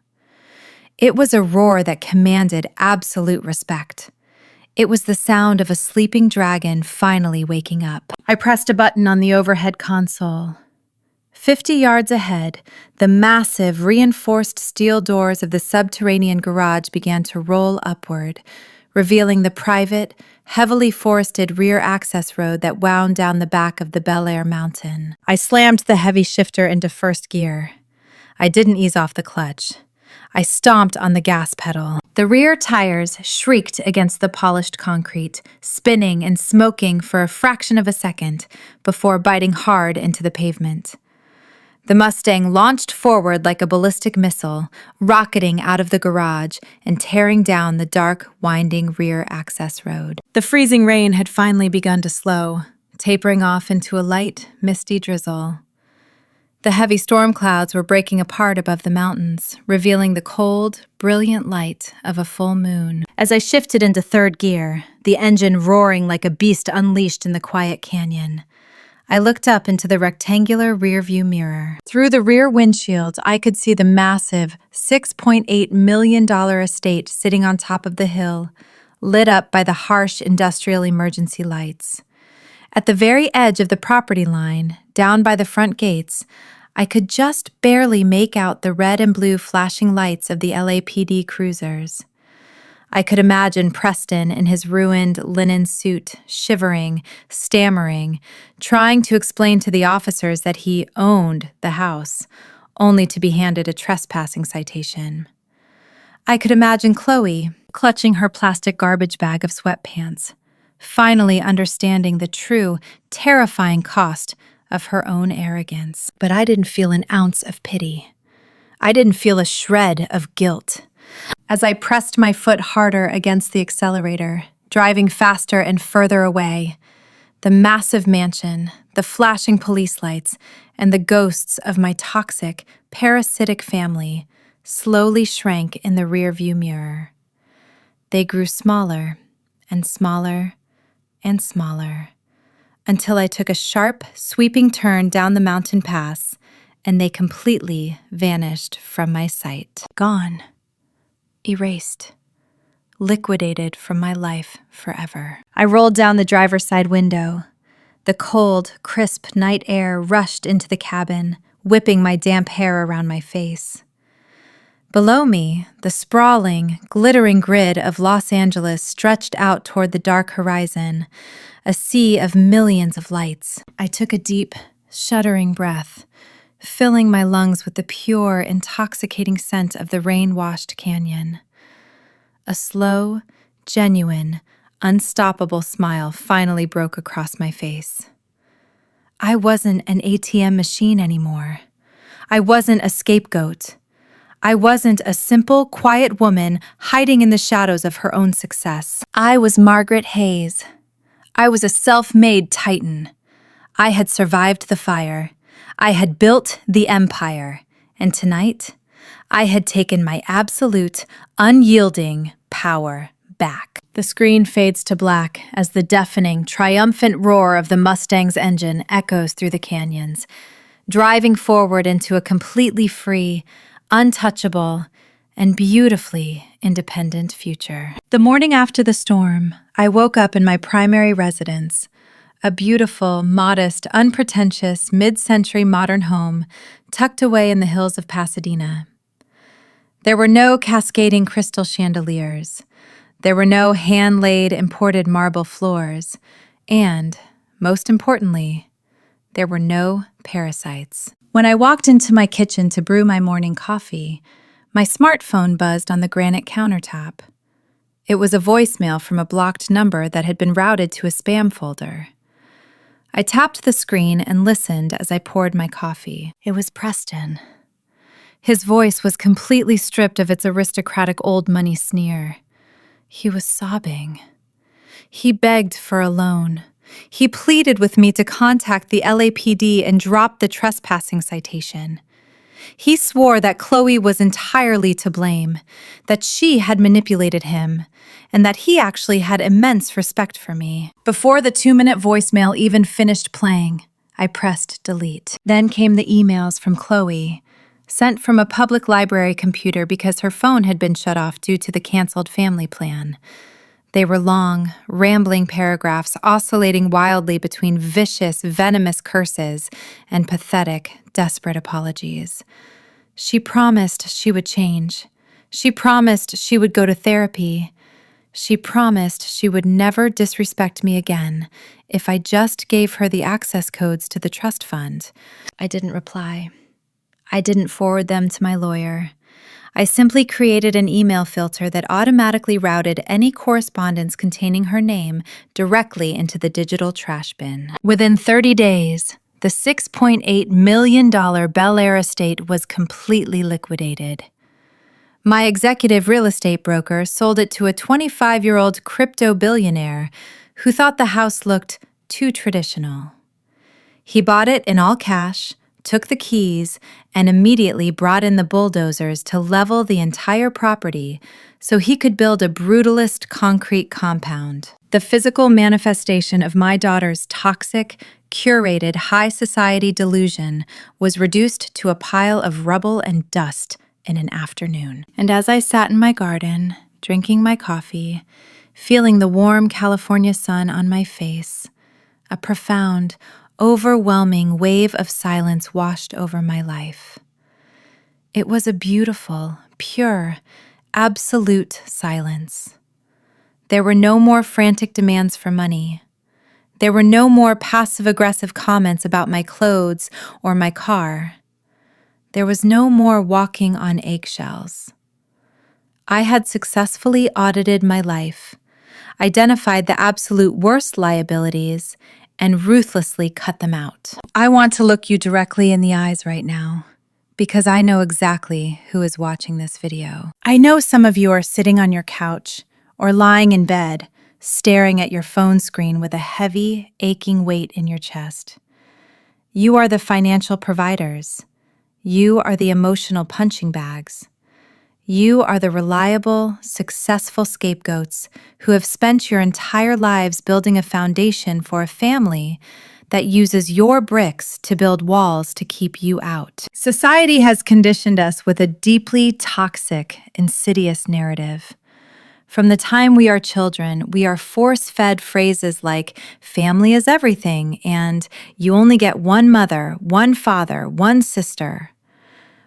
It was a roar that commanded absolute respect. It was the sound of a sleeping dragon finally waking up. I pressed a button on the overhead console. 50 yards ahead, the massive, reinforced steel doors of the subterranean garage began to roll upward, revealing the private, heavily forested rear access road that wound down the back of the Bel Air mountain. I slammed the heavy shifter into first gear. I didn't ease off the clutch. I stomped on the gas pedal. The rear tires shrieked against the polished concrete, spinning and smoking for a fraction of a second before biting hard into the pavement. The Mustang launched forward like a ballistic missile, rocketing out of the garage and tearing down the dark, winding rear access road. The freezing rain had finally begun to slow, tapering off into a light, misty drizzle. The heavy storm clouds were breaking apart above the mountains, revealing the cold, brilliant light of a full moon. As I shifted into third gear, the engine roaring like a beast unleashed in the quiet canyon, I looked up into the rectangular rearview mirror. Through the rear windshield, I could see the massive $6.8 million estate sitting on top of the hill, lit up by the harsh industrial emergency lights. At the very edge of the property line, down by the front gates, I could just barely make out the red and blue flashing lights of the LAPD cruisers. I could imagine Preston in his ruined linen suit, shivering, stammering, trying to explain to the officers that he owned the house, only to be handed a trespassing citation. I could imagine Chloe clutching her plastic garbage bag of sweatpants, finally understanding the true, terrifying cost of her own arrogance. But I didn't feel an ounce of pity. I didn't feel a shred of guilt. As I pressed my foot harder against the accelerator, driving faster and further away, the massive mansion, the flashing police lights, and the ghosts of my toxic, parasitic family slowly shrank in the rearview mirror. They grew smaller and smaller and smaller, until I took a sharp, sweeping turn down the mountain pass, and they completely vanished from my sight. Gone. Erased. Liquidated from my life forever. I rolled down the driver's side window. The cold, crisp night air rushed into the cabin, whipping my damp hair around my face. Below me, the sprawling, glittering grid of Los Angeles stretched out toward the dark horizon, a sea of millions of lights. I took a deep, shuddering breath, filling my lungs with the pure, intoxicating scent of the rain-washed canyon. A slow, genuine, unstoppable smile finally broke across my face. I wasn't an ATM machine anymore. I wasn't a scapegoat. I wasn't a simple, quiet woman hiding in the shadows of her own success. I was Margaret Hayes. I was a self-made titan. I had survived the fire. I had built the empire. And tonight, I had taken my absolute, unyielding power back. The screen fades to black as the deafening, triumphant roar of the Mustang's engine echoes through the canyons, driving forward into a completely free, untouchable, and beautifully independent future. The morning after the storm, I woke up in my primary residence, a beautiful, modest, unpretentious, mid-century modern home tucked away in the hills of Pasadena. There were no cascading crystal chandeliers. There were no hand-laid imported marble floors. And, most importantly, there were no parasites. When I walked into my kitchen to brew my morning coffee, my smartphone buzzed on the granite countertop. It was a voicemail from a blocked number that had been routed to a spam folder. I tapped the screen and listened as I poured my coffee. It was Preston. His voice was completely stripped of its aristocratic old money sneer. He was sobbing. He begged for a loan. He pleaded with me to contact the LAPD and drop the trespassing citation. He swore that Chloe was entirely to blame, that she had manipulated him, and that he actually had immense respect for me. Before the 2-minute voicemail even finished playing, I pressed delete. Then came the emails from Chloe, sent from a public library computer because her phone had been shut off due to the canceled family plan. They were long, rambling paragraphs oscillating wildly between vicious, venomous curses and pathetic, desperate apologies. She promised she would change. She promised she would go to therapy. She promised she would never disrespect me again if I just gave her the access codes to the trust fund. I didn't reply. I didn't forward them to my lawyer. I simply created an email filter that automatically routed any correspondence containing her name directly into the digital trash bin. Within 30 days, the $6.8 million Bel Air estate was completely liquidated. My executive real estate broker sold it to a 25-year-old crypto billionaire who thought the house looked too traditional. He bought it in all cash, took the keys, and immediately brought in the bulldozers to level the entire property so he could build a brutalist concrete compound. The physical manifestation of my daughter's toxic, curated high society delusion was reduced to a pile of rubble and dust in an afternoon. And as I sat in my garden, drinking my coffee, feeling the warm California sun on my face, a profound, overwhelming wave of silence washed over my life. It was a beautiful, pure, absolute silence. There were no more frantic demands for money. There were no more passive-aggressive comments about my clothes or my car. There was no more walking on eggshells. I had successfully audited my life, identified the absolute worst liabilities, and ruthlessly cut them out. I want to look you directly in the eyes right now, because I know exactly who is watching this video. I know some of you are sitting on your couch or lying in bed, staring at your phone screen with a heavy, aching weight in your chest. You are the financial providers. You are the emotional punching bags. You are the reliable, successful scapegoats who have spent your entire lives building a foundation for a family that uses your bricks to build walls to keep you out. Society has conditioned us with a deeply toxic, insidious narrative. From the time we are children, we are force-fed phrases like, family is everything, and you only get one mother, one father, one sister.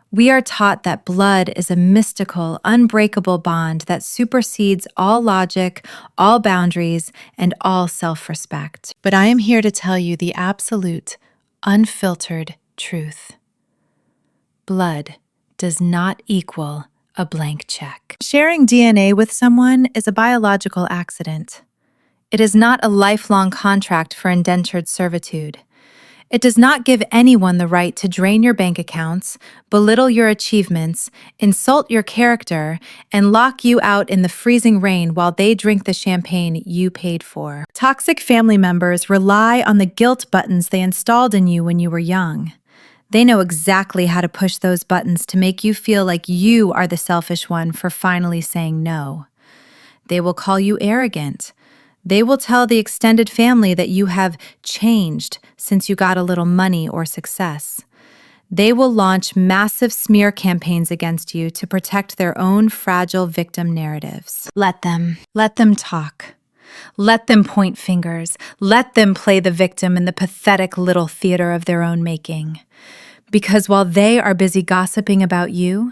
We are taught that blood is a mystical, unbreakable bond that supersedes all logic, all boundaries, and all self-respect. But I am here to tell you the absolute, unfiltered truth. Blood does not equal a blank check. Sharing DNA with someone is a biological accident. It is not a lifelong contract for indentured servitude. It does not give anyone the right to drain your bank accounts, belittle your achievements, insult your character, and lock you out in the freezing rain while they drink the champagne you paid for. Toxic family members rely on the guilt buttons they installed in you when you were young. They know exactly how to push those buttons to make you feel like you are the selfish one for finally saying no. They will call you arrogant. They will tell the extended family that you have changed since you got a little money or success. They will launch massive smear campaigns against you to protect their own fragile victim narratives. Let them talk. Let them point fingers. Let them play the victim in the pathetic little theater of their own making. Because while they are busy gossiping about you,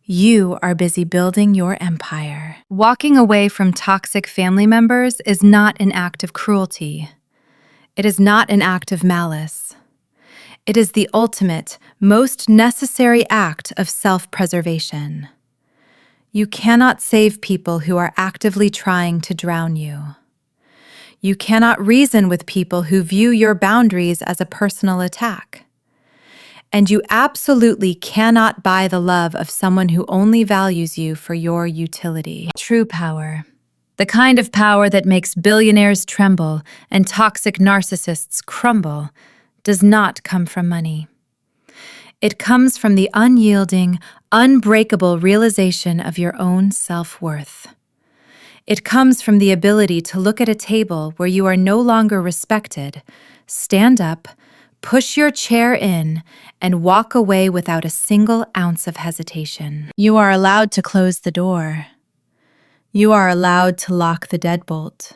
you are busy building your empire. Walking away from toxic family members is not an act of cruelty. It is not an act of malice. It is the ultimate, most necessary act of self-preservation. You cannot save people who are actively trying to drown you. You cannot reason with people who view your boundaries as a personal attack. And you absolutely cannot buy the love of someone who only values you for your utility. True power, the kind of power that makes billionaires tremble and toxic narcissists crumble, does not come from money. It comes from the unyielding, unbreakable realization of your own self-worth. It comes from the ability to look at a table where you are no longer respected, stand up, push your chair in, and walk away without a single ounce of hesitation. You are allowed to close the door. You are allowed to lock the deadbolt.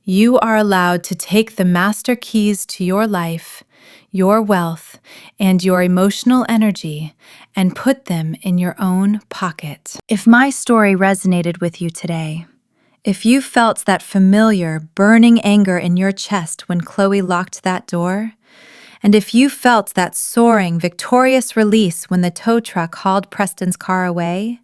You are allowed to take the master keys to your life, your wealth, and your emotional energy and put them in your own pocket. If my story resonated with you today, if you felt that familiar, burning anger in your chest when Chloe locked that door, and if you felt that soaring, victorious release when the tow truck hauled Preston's car away,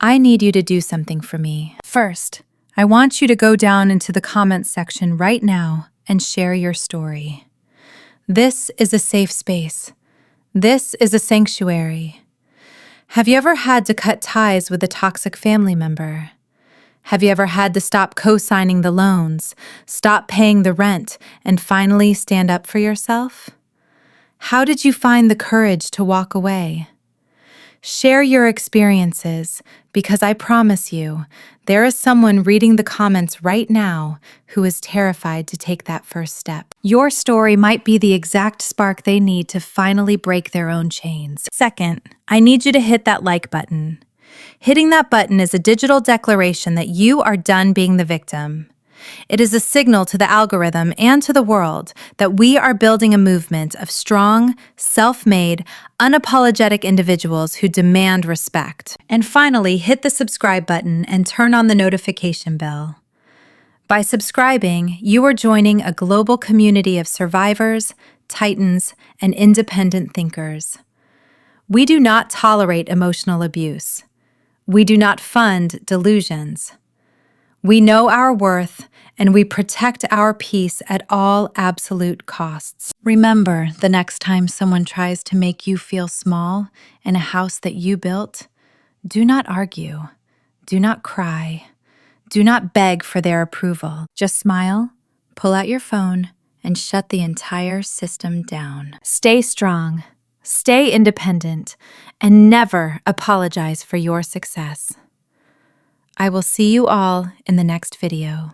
I need you to do something for me. First, I want you to go down into the comments section right now and share your story. This is a safe space. This is a sanctuary. Have you ever had to cut ties with a toxic family member? Have you ever had to stop co-signing the loans, stop paying the rent, and finally stand up for yourself? How did you find the courage to walk away? Share your experiences, because I promise you, there is someone reading the comments right now who is terrified to take that first step. Your story might be the exact spark they need to finally break their own chains. Second, I need you to hit that like button. Hitting that button is a digital declaration that you are done being the victim. It is a signal to the algorithm and to the world that we are building a movement of strong, self-made, unapologetic individuals who demand respect. And finally, hit the subscribe button and turn on the notification bell. By subscribing, you are joining a global community of survivors, titans, and independent thinkers. We do not tolerate emotional abuse. We do not fund delusions. We know our worth, and we protect our peace at all absolute costs. Remember, the next time someone tries to make you feel small in a house that you built, do not argue, do not cry, do not beg for their approval. Just smile, pull out your phone, and shut the entire system down. Stay strong, stay independent, and never apologize for your success. I will see you all in the next video.